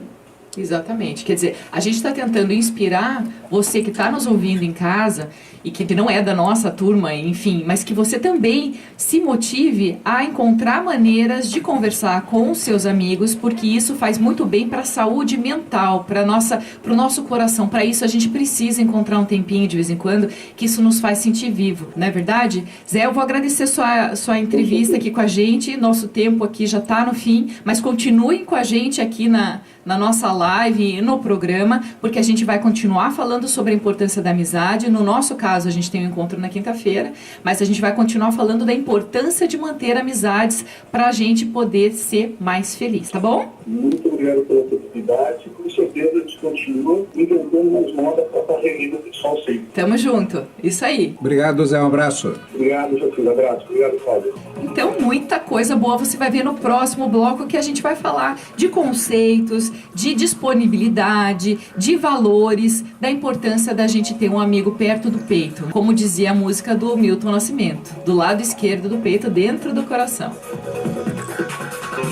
Exatamente. Quer dizer, a gente está tentando inspirar você que está nos ouvindo em casa e que não é da nossa turma, enfim, mas que você também se motive a encontrar maneiras de conversar com os seus amigos, porque isso faz muito bem para a saúde mental, para o nosso coração. Para isso a gente precisa encontrar um tempinho de vez em quando, que isso nos faz sentir vivo, não é verdade? Zé, eu vou agradecer sua entrevista aqui com a gente, nosso tempo aqui já está no fim, mas continuem com a gente aqui na nossa live e no programa, porque a gente vai continuar falando sobre a importância da amizade. No nosso caso, a gente tem um encontro na quinta-feira, mas a gente vai continuar falando da importância de manter amizades para a gente poder ser mais feliz, tá bom? Muito obrigado pela oportunidade. Com certeza a gente continua inventando mais moda para estar reunindo o pessoal sempre. Tamo junto. Isso aí. Obrigado, Zé. Um abraço. Obrigado, Jacilda. Abraço. Obrigado, Fábio. Então, muita coisa boa você vai ver no próximo bloco, que a gente vai falar de conceitos, de disponibilidade, de valores, da importância da gente ter um amigo perto do peito. Como dizia a música do Milton Nascimento, do lado esquerdo do peito, dentro do coração.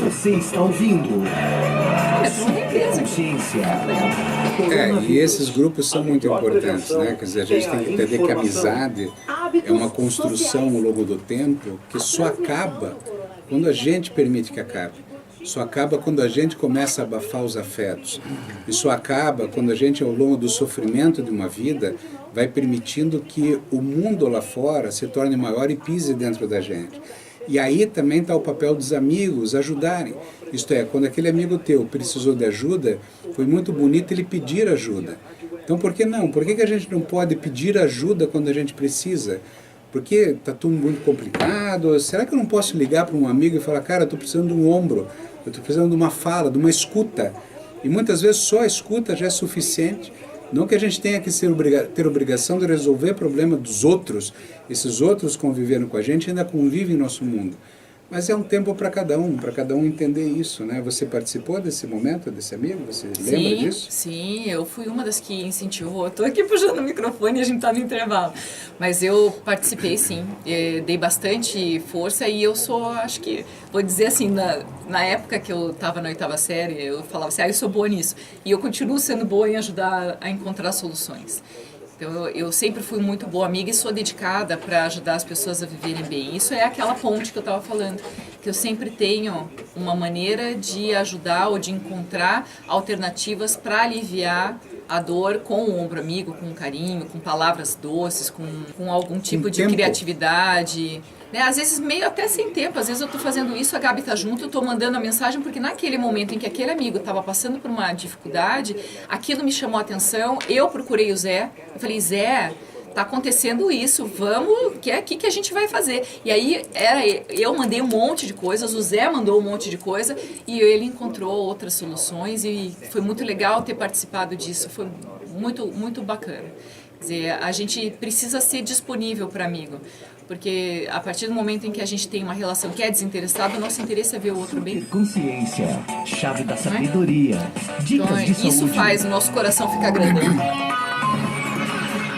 Você está ouvindo? Consciência. E esses grupos são muito importantes, né? Quer dizer, a gente tem que entender que a amizade é uma construção ao longo do tempo que só acaba quando a gente permite que acabe. Só acaba quando a gente começa a abafar os afetos. Isso acaba quando a gente, ao longo do sofrimento de uma vida, vai permitindo que o mundo lá fora se torne maior e pise dentro da gente. E aí também está o papel dos amigos ajudarem. Isto é, quando aquele amigo teu precisou de ajuda, foi muito bonito ele pedir ajuda. Então por que não? Por que a gente não pode pedir ajuda quando a gente precisa? Porque está tudo muito complicado. Será que eu não posso ligar para um amigo e falar, cara, eu estou precisando de um ombro, eu estou precisando de uma fala, de uma escuta. E muitas vezes só a escuta já é suficiente. Não que a gente tenha que ter obrigação de resolver o problema dos outros. Esses outros conviveram com a gente e ainda convivem em nosso mundo. Mas é um tempo para cada um entender isso, né? Você participou desse momento, desse amigo? Você lembra disso? Sim, eu fui uma das que incentivou. Eu tô aqui puxando o microfone e a gente tá no intervalo. Mas eu participei, sim. Dei bastante força e eu sou, acho que, vou dizer assim, na época que eu tava na 8ª série, eu falava assim, eu sou boa nisso. E eu continuo sendo boa em ajudar a encontrar soluções. Então, eu sempre fui muito boa amiga e sou dedicada para ajudar as pessoas a viverem bem. Isso é aquela ponte que eu estava falando, que eu sempre tenho uma maneira de ajudar ou de encontrar alternativas para aliviar a dor com o ombro amigo, com carinho, com palavras doces, com algum tipo de criatividade. Né? Às vezes meio até sem tempo, às vezes eu estou fazendo isso, a Gabi está junto, eu estou mandando a mensagem, porque naquele momento em que aquele amigo estava passando por uma dificuldade, aquilo me chamou a atenção, eu procurei o Zé, eu falei, Zé, tá acontecendo isso, vamos, que é aqui que a gente vai fazer. E aí eu mandei um monte de coisas, o Zé mandou um monte de coisa e ele encontrou outras soluções e foi muito legal ter participado disso, foi muito, muito bacana. Quer dizer, a gente precisa ser disponível para amigo, porque a partir do momento em que a gente tem uma relação que é desinteressada, o nosso interesse é ver o outro bem. Consciência, chave da sabedoria, dicas então, de saúde. Isso faz o nosso coração ficar grande.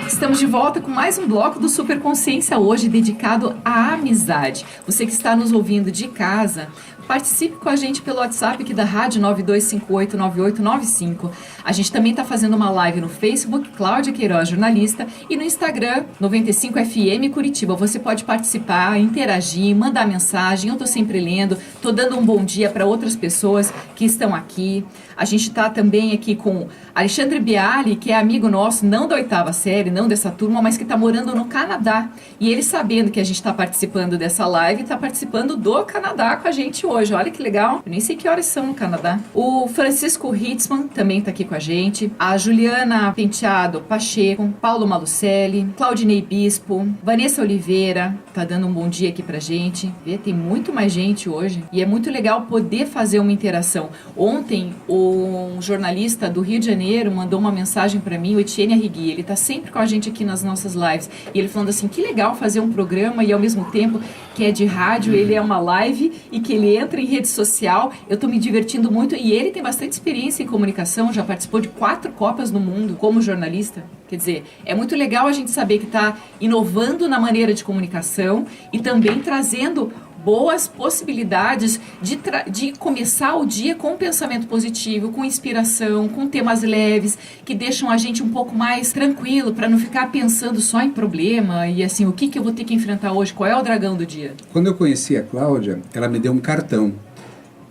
Estamos de volta com mais um bloco do Super Consciência, hoje dedicado à amizade. Você que está nos ouvindo de casa, participe com a gente pelo WhatsApp aqui da Rádio 92589895. A gente também está fazendo uma live no Facebook, Cláudia Queiroz Jornalista, e no Instagram, 95FM Curitiba. Você pode participar, interagir, mandar mensagem, eu estou sempre lendo, estou dando um bom dia para outras pessoas que estão aqui. A gente está também aqui com Alexandre Bialy, que é amigo nosso, não da 8ª série, não dessa turma, mas que está morando no Canadá. E ele, sabendo que a gente está participando dessa live, está participando do Canadá com a gente hoje. Olha que legal. Eu nem sei que horas são no Canadá. O Francisco Hitzman também está aqui com a gente. A Juliana Penteado Pacheco, Paulo Malucelli, Claudinei Bispo, Vanessa Oliveira, está dando um bom dia aqui pra gente. Vê, tem muito mais gente hoje. E é muito legal poder fazer uma interação. Ontem, um jornalista do Rio de Janeiro mandou uma mensagem para mim, o Etienne Arrigui, ele está sempre com a gente aqui nas nossas lives, e ele falando assim, que legal fazer um programa e ao mesmo tempo que é de rádio, ele é uma live e que ele entra em rede social, eu estou me divertindo muito, e ele tem bastante experiência em comunicação, já participou de 4 Copas no mundo como jornalista. Quer dizer, é muito legal a gente saber que está inovando na maneira de comunicação e também trazendo boas possibilidades de começar o dia com um pensamento positivo, com inspiração, com temas leves, que deixam a gente um pouco mais tranquilo, para não ficar pensando só em problema e assim, o que eu vou ter que enfrentar hoje, qual é o dragão do dia. Quando eu conheci a Cláudia, ela me deu um cartão.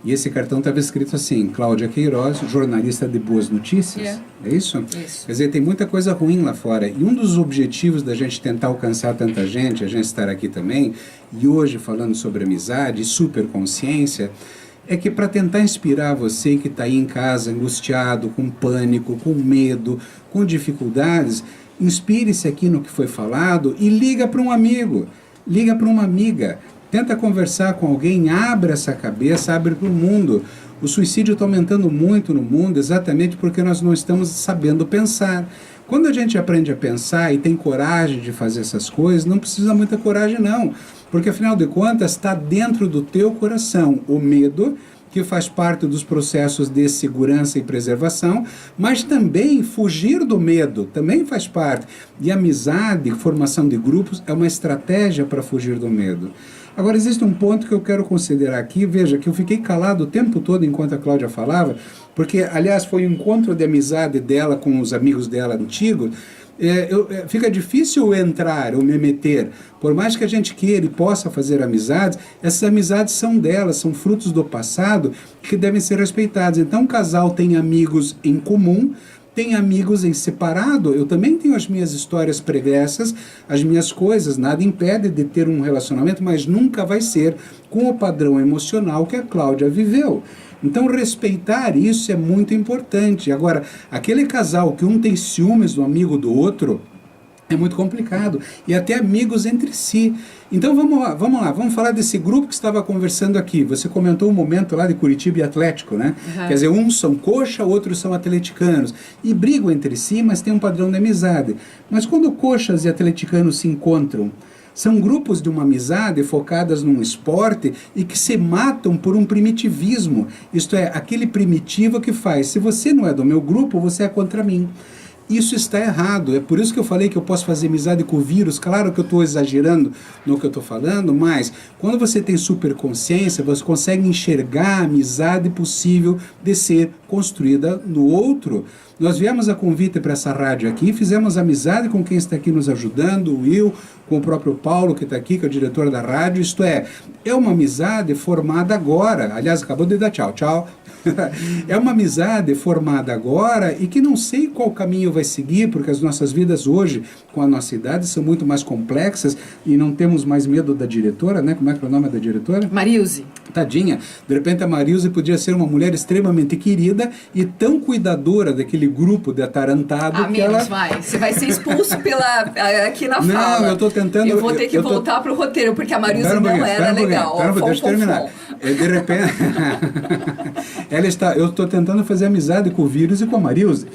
E esse cartão estava escrito assim, Cláudia Queiroz, jornalista de boas notícias. É isso? Isso. Quer dizer, tem muita coisa ruim lá fora. E um dos objetivos da gente tentar alcançar tanta gente, a gente estar aqui também, e hoje falando sobre amizade e superconsciência, é que para tentar inspirar você que está aí em casa, angustiado, com pânico, com medo, com dificuldades, inspire-se aqui no que foi falado e liga para um amigo, liga para uma amiga. Tenta conversar com alguém, abre essa cabeça, abre para o mundo. O suicídio está aumentando muito no mundo exatamente porque nós não estamos sabendo pensar. Quando a gente aprende a pensar e tem coragem de fazer essas coisas, não precisa muita coragem não. Porque afinal de contas está dentro do teu coração o medo, que faz parte dos processos de segurança e preservação, mas também fugir do medo, também faz parte. E amizade, formação de grupos, é uma estratégia para fugir do medo. Agora, existe um ponto que eu quero considerar aqui, veja, que eu fiquei calado o tempo todo enquanto a Cláudia falava, porque, aliás, foi um encontro de amizade dela com os amigos dela antigos. Fica difícil eu entrar, eu me meter. Por mais que a gente queira e possa fazer amizades, essas amizades são delas, são frutos do passado que devem ser respeitados. Então, um casal tem amigos em comum, tem amigos em separado. Eu também tenho as minhas histórias pregressas, as minhas coisas, nada impede de ter um relacionamento, mas nunca vai ser com o padrão emocional que a Cláudia viveu. Então, respeitar isso é muito importante. Agora, aquele casal que um tem ciúmes do amigo do outro, é muito complicado. E até amigos entre si. Então, vamos lá, vamos falar desse grupo que estava conversando aqui. Você comentou um momento lá de Curitiba e Atlético, né? Uhum. Quer dizer, uns são coxa, outros são atleticanos. E brigam entre si, mas tem um padrão de amizade. Mas quando coxas e atleticanos se encontram, São grupos de uma amizade focadas num esporte e que se matam por um primitivismo. Isto é, aquele primitivo que faz, se você não é do meu grupo, você é contra mim. Isso está errado, é por isso que eu falei que eu posso fazer amizade com o vírus. Claro que eu estou exagerando no que eu estou falando, mas quando você tem superconsciência, você consegue enxergar a amizade possível de ser construída no outro. Nós viemos a convite para essa rádio aqui, fizemos amizade com quem está aqui nos ajudando, o Will, com o próprio Paulo que está aqui, que é o diretor da rádio. Isto é uma amizade formada agora. Aliás, acabou de dar tchau, tchau. É uma amizade formada agora e que não sei qual caminho vai seguir, porque as nossas vidas hoje, com a nossa idade, são muito mais complexas e não temos mais medo da diretora, né? Como é que é o nome da diretora? Marilze. Tadinha. De repente a Marilze podia ser uma mulher extremamente querida e tão cuidadora daquele grupo de atarantado que ela... vai. Você vai ser expulso aqui na fala. Não, eu estou tentando... Eu vou ter que voltar para o roteiro, porque a Marilze não era legal. Deixa eu terminar. De repente... Eu estou tentando fazer amizade com o vírus e com a Marilze.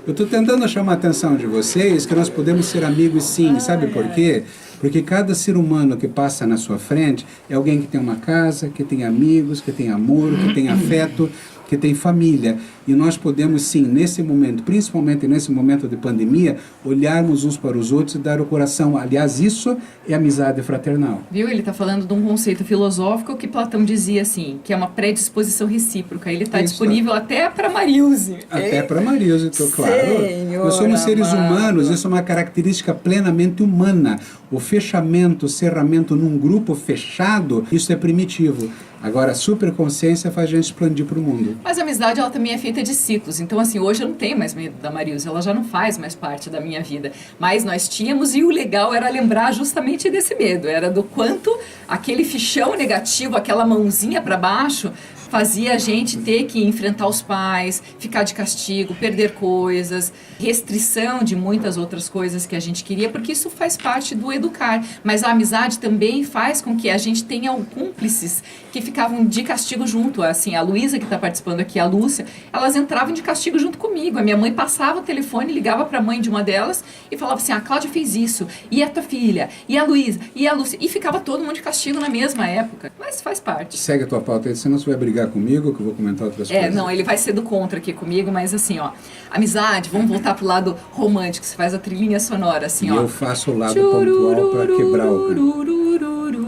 Eu estou tentando chamar a atenção de vocês que nós podemos ser amigos sim. Sabe por quê? Porque cada ser humano que passa na sua frente é alguém que tem uma casa, que tem amigos, que tem amor, que tem afeto, que tem família. E nós podemos sim, nesse momento, principalmente nesse momento de pandemia, olharmos uns para os outros e dar o coração. Aliás, isso é amizade fraternal. Viu? Ele está falando de um conceito filosófico que Platão dizia assim, que é uma predisposição recíproca. Ele está disponível até para Marilze. Até para Marilze, claro. Senhor Nós somos seres amado. humanos, isso é uma característica plenamente humana. O fechamento, o cerramento num grupo fechado, isso é primitivo. Agora, a superconsciência faz a gente expandir para o mundo. Mas a amizade, ela também é feita de ciclos. Então, assim, hoje eu não tenho mais medo da Marilze. Ela já não faz mais parte da minha vida. Mas nós tínhamos, e o legal era lembrar justamente desse medo. Era do quanto aquele fichão negativo, aquela mãozinha para baixo, fazia a gente ter que enfrentar os pais, ficar de castigo, perder coisas, restrição de muitas outras coisas que a gente queria, porque isso faz parte do educar. Mas a amizade também faz com que a gente tenha cúmplices que ficavam de castigo junto. Assim, a Luísa, que está participando aqui, a Lúcia, elas entravam de castigo junto comigo. A minha mãe passava o telefone, ligava para a mãe de uma delas e falava assim, a Cláudia fez isso, e a tua filha, e a Luísa, e a Lúcia. E ficava todo mundo de castigo na mesma época. Mas faz parte. Segue a tua pauta aí, senão você vai brigar comigo, que eu vou comentar outras coisas. Não, ele vai ser do contra aqui comigo, mas assim, ó, amizade, vamos voltar pro lado romântico, você faz a trilhinha sonora, assim, ó. E eu faço o lado pontual para quebrar o...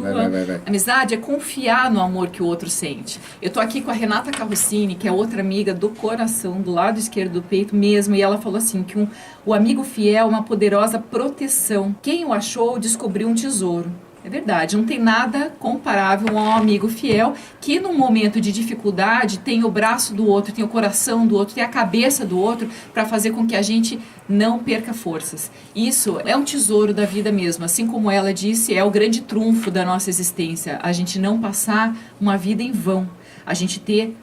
Vai. Amizade é confiar no amor que o outro sente. Eu tô aqui com a Renata Carrossini, que é outra amiga do coração, do lado esquerdo do peito mesmo, e ela falou assim, que o amigo fiel é uma poderosa proteção. Quem o achou descobriu um tesouro. É verdade, não tem nada comparável a um amigo fiel que num momento de dificuldade tem o braço do outro, tem o coração do outro, tem a cabeça do outro para fazer com que a gente não perca forças. Isso é um tesouro da vida mesmo, assim como ela disse, é o grande trunfo da nossa existência, a gente não passar uma vida em vão. A gente ter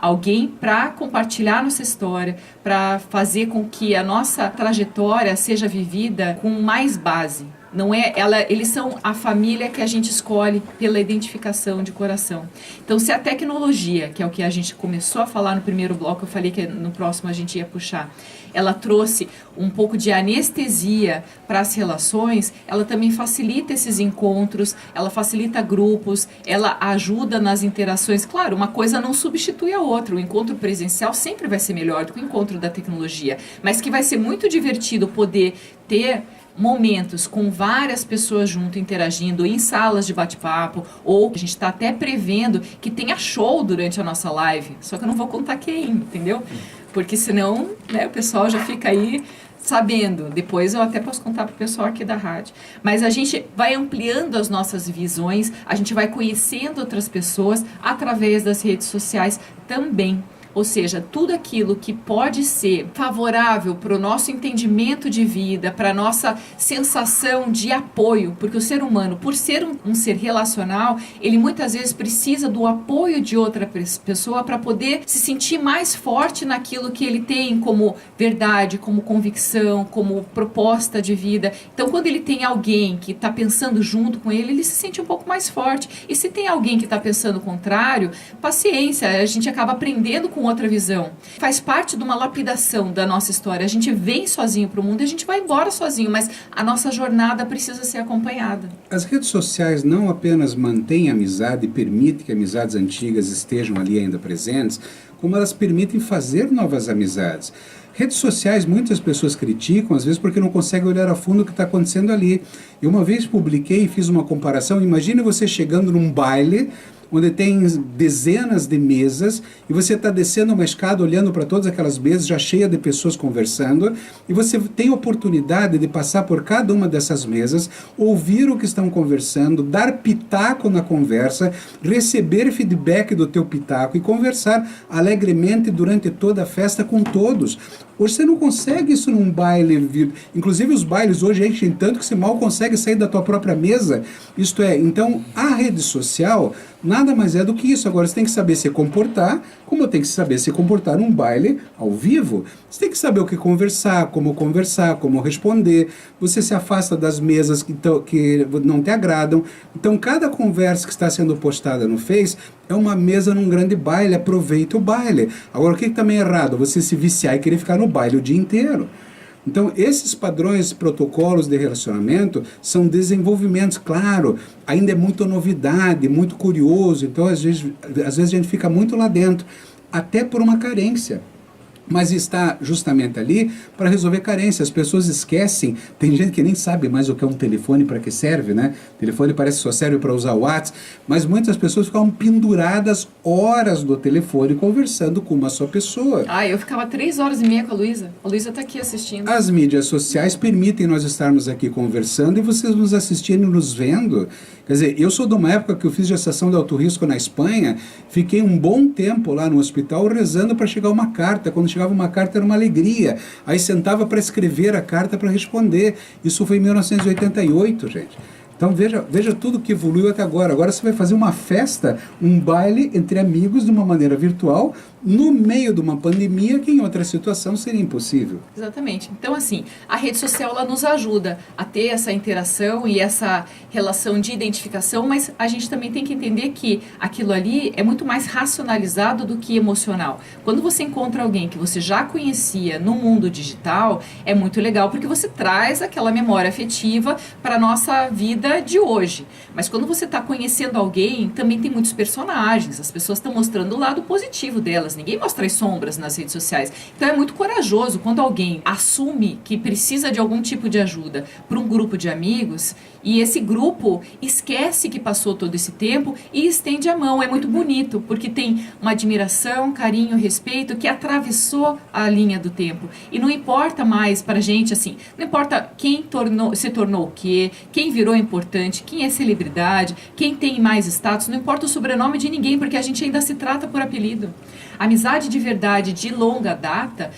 alguém para compartilhar nossa história, para fazer com que a nossa trajetória seja vivida com mais base. Não é eles são a família que a gente escolhe pela identificação de coração. Então, se a tecnologia, que é o que a gente começou a falar no primeiro bloco, eu falei que no próximo a gente ia puxar, ela trouxe um pouco de anestesia para as relações, ela também facilita esses encontros, ela facilita grupos, ela ajuda nas interações. Claro, uma coisa não substitui a outra, o encontro presencial sempre vai ser melhor do que o encontro da tecnologia, mas que vai ser muito divertido poder ter momentos com várias pessoas junto interagindo em salas de bate-papo, ou a gente está até prevendo que tenha show durante a nossa live, só que eu não vou contar quem, entendeu? Porque senão, né, o pessoal já fica aí sabendo. Depois eu até posso contar para o pessoal aqui da rádio. Mas a gente vai ampliando as nossas visões, a gente vai conhecendo outras pessoas através das redes sociais também. Ou seja, tudo aquilo que pode ser favorável para o nosso entendimento de vida, para a nossa sensação de apoio, porque o ser humano, por ser um ser relacional, ele muitas vezes precisa do apoio de outra pessoa para poder se sentir mais forte naquilo que ele tem como verdade, como convicção, como proposta de vida. Então, quando ele tem alguém que está pensando junto com ele, ele se sente um pouco mais forte. E se tem alguém que está pensando o contrário, paciência, a gente acaba aprendendo com outra visão. Faz parte de uma lapidação da nossa história. A gente vem sozinho para o mundo e a gente vai embora sozinho, mas a nossa jornada precisa ser acompanhada. As redes sociais não apenas mantêm a amizade e permitem que amizades antigas estejam ali ainda presentes, como elas permitem fazer novas amizades. Redes sociais, muitas pessoas criticam, às vezes porque não conseguem olhar a fundo o que está acontecendo ali. Eu uma vez publiquei e fiz uma comparação. Imagine você chegando num baile onde tem dezenas de mesas e você está descendo uma escada olhando para todas aquelas mesas já cheia de pessoas conversando, e você tem a oportunidade de passar por cada uma dessas mesas, ouvir o que estão conversando, dar pitaco na conversa, receber feedback do teu pitaco e conversar alegremente durante toda a festa com todos. Hoje você não consegue isso num baile, inclusive os bailes hoje enchem tanto que você mal consegue sair da tua própria mesa. Isto é, então a rede social nada mais é do que isso. Agora você tem que saber se comportar, como tem que saber se comportar num baile ao vivo. Você tem que saber o que conversar, como responder. Você se afasta das mesas que não te agradam. Então cada conversa que está sendo postada no Face é uma mesa num grande baile, aproveita o baile. Agora o que também é errado? Você se viciar e querer ficar no baile o dia inteiro. Então, esses padrões, protocolos de relacionamento são desenvolvimentos, claro, ainda é muita novidade, muito curioso, então às vezes a gente fica muito lá dentro, até por uma carência. Mas está justamente ali para resolver carências. As pessoas esquecem, tem gente que nem sabe mais o que é um telefone, para que serve, né? O telefone parece que só serve para usar o WhatsApp, mas muitas pessoas ficam penduradas horas do telefone conversando com uma só pessoa. Eu ficava 3h30 com a Luísa. A Luísa está aqui assistindo. As mídias sociais permitem nós estarmos aqui conversando e vocês nos assistindo e nos vendo. Quer dizer, eu sou de uma época que eu fiz gestação de alto risco na Espanha, fiquei um bom tempo lá no hospital rezando para chegar uma carta. Quando chegava uma carta era uma alegria. Aí sentava para escrever a carta para responder. Isso foi em 1988, gente. Então veja tudo que evoluiu até agora. Agora você vai fazer uma festa, um baile entre amigos de uma maneira virtual, no meio de uma pandemia que em outra situação seria impossível. Exatamente. Então, assim, a rede social ela nos ajuda a ter essa interação e essa relação de identificação, mas a gente também tem que entender que aquilo ali é muito mais racionalizado do que emocional. Quando você encontra alguém que você já conhecia no mundo digital, é muito legal porque você traz aquela memória afetiva para a nossa vida de hoje. Mas quando você está conhecendo alguém, também tem muitos personagens, as pessoas estão mostrando o lado positivo delas, ninguém mostra as sombras nas redes sociais. Então é muito corajoso quando alguém assume que precisa de algum tipo de ajuda para um grupo de amigos e esse grupo esquece que passou todo esse tempo e estende a mão. É muito bonito, porque tem uma admiração, carinho, respeito que atravessou a linha do tempo. E não importa mais pra gente, assim, não importa quem se tornou o quê, quem virou importante, quem é celebridade, quem tem mais status, não importa o sobrenome de ninguém, porque a gente ainda se trata por apelido. Amizade de verdade, de longa data,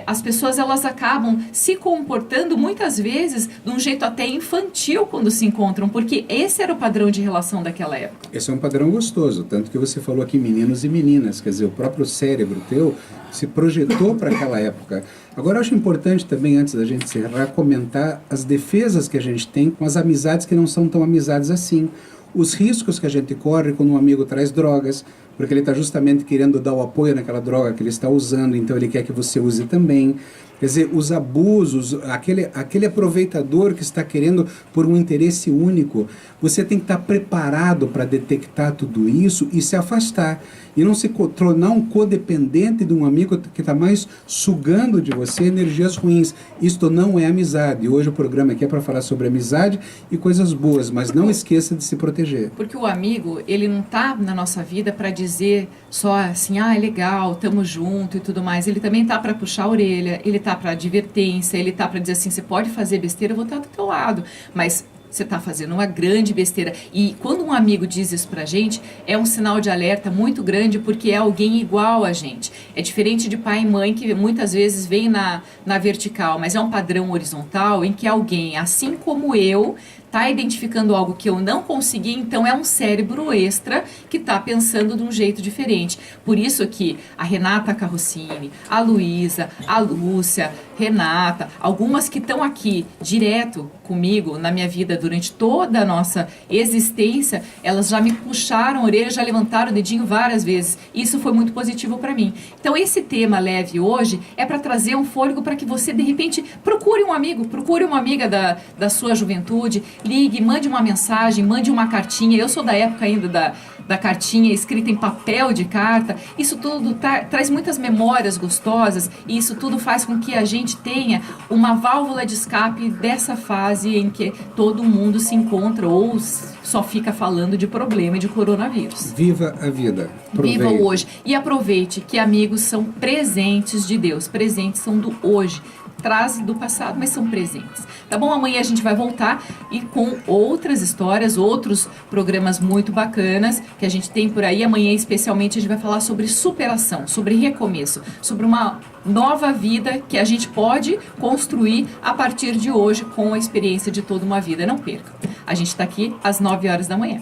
as pessoas elas acabam se comportando muitas vezes de um jeito até infantil quando se encontram, porque esse era o padrão de relação daquela época. Esse é um padrão gostoso, tanto que você falou aqui meninos e meninas, quer dizer, o próprio cérebro teu se projetou para aquela época. Agora eu acho importante também, antes da gente encerrar, comentar as defesas que a gente tem com as amizades que não são tão amizades assim. Os riscos que a gente corre quando um amigo traz drogas, porque ele está justamente querendo dar o apoio naquela droga que ele está usando, então ele quer que você use também. Quer dizer, os abusos, aquele aproveitador que está querendo por um interesse único, você tem que estar preparado para detectar tudo isso e se afastar. E não se tornar um codependente de um amigo que está mais sugando de você energias ruins. Isto não é amizade. Hoje o programa aqui é para falar sobre amizade e coisas boas, mas não esqueça de se proteger. Porque o amigo, ele não está na nossa vida para dizer só assim, é legal, tamo junto e tudo mais. Ele também tá para puxar a orelha, ele tá para advertência, ele tá para dizer assim, você pode fazer besteira, eu vou estar do teu lado, mas você está fazendo uma grande besteira. E quando um amigo diz isso pra gente, é um sinal de alerta muito grande, porque é alguém igual a gente. É diferente de pai e mãe, que muitas vezes vem na vertical, mas é um padrão horizontal em que alguém, assim como eu, está identificando algo que eu não consegui, então é um cérebro extra que está pensando de um jeito diferente. Por isso que a Renata Carrossini, a Luísa, a Lúcia, Renata, algumas que estão aqui direto comigo na minha vida durante toda a nossa existência, elas já me puxaram a orelha, já levantaram o dedinho várias vezes. Isso foi muito positivo para mim. Então esse tema leve hoje é para trazer um fôlego para que você de repente procure um amigo, procure uma amiga da sua juventude, ligue, mande uma mensagem, mande uma cartinha. Eu sou da época ainda da cartinha escrita em papel de carta. Isso tudo traz muitas memórias gostosas e isso tudo faz com que a gente tenha uma válvula de escape dessa fase em que todo mundo se encontra ou só fica falando de problema e de coronavírus. Viva a vida. Aproveite. Viva o hoje. E aproveite que amigos são presentes de Deus. Presentes são do hoje. Traz do passado, mas são presentes. Tá bom? Amanhã a gente vai voltar e com outras histórias, outros programas muito bacanas que a gente tem por aí. Amanhã, especialmente, a gente vai falar sobre superação, sobre recomeço, sobre uma nova vida que a gente pode construir a partir de hoje com a experiência de toda uma vida. Não perca. A gente está aqui às 9 horas da manhã.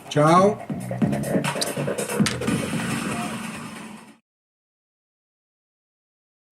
Tchau.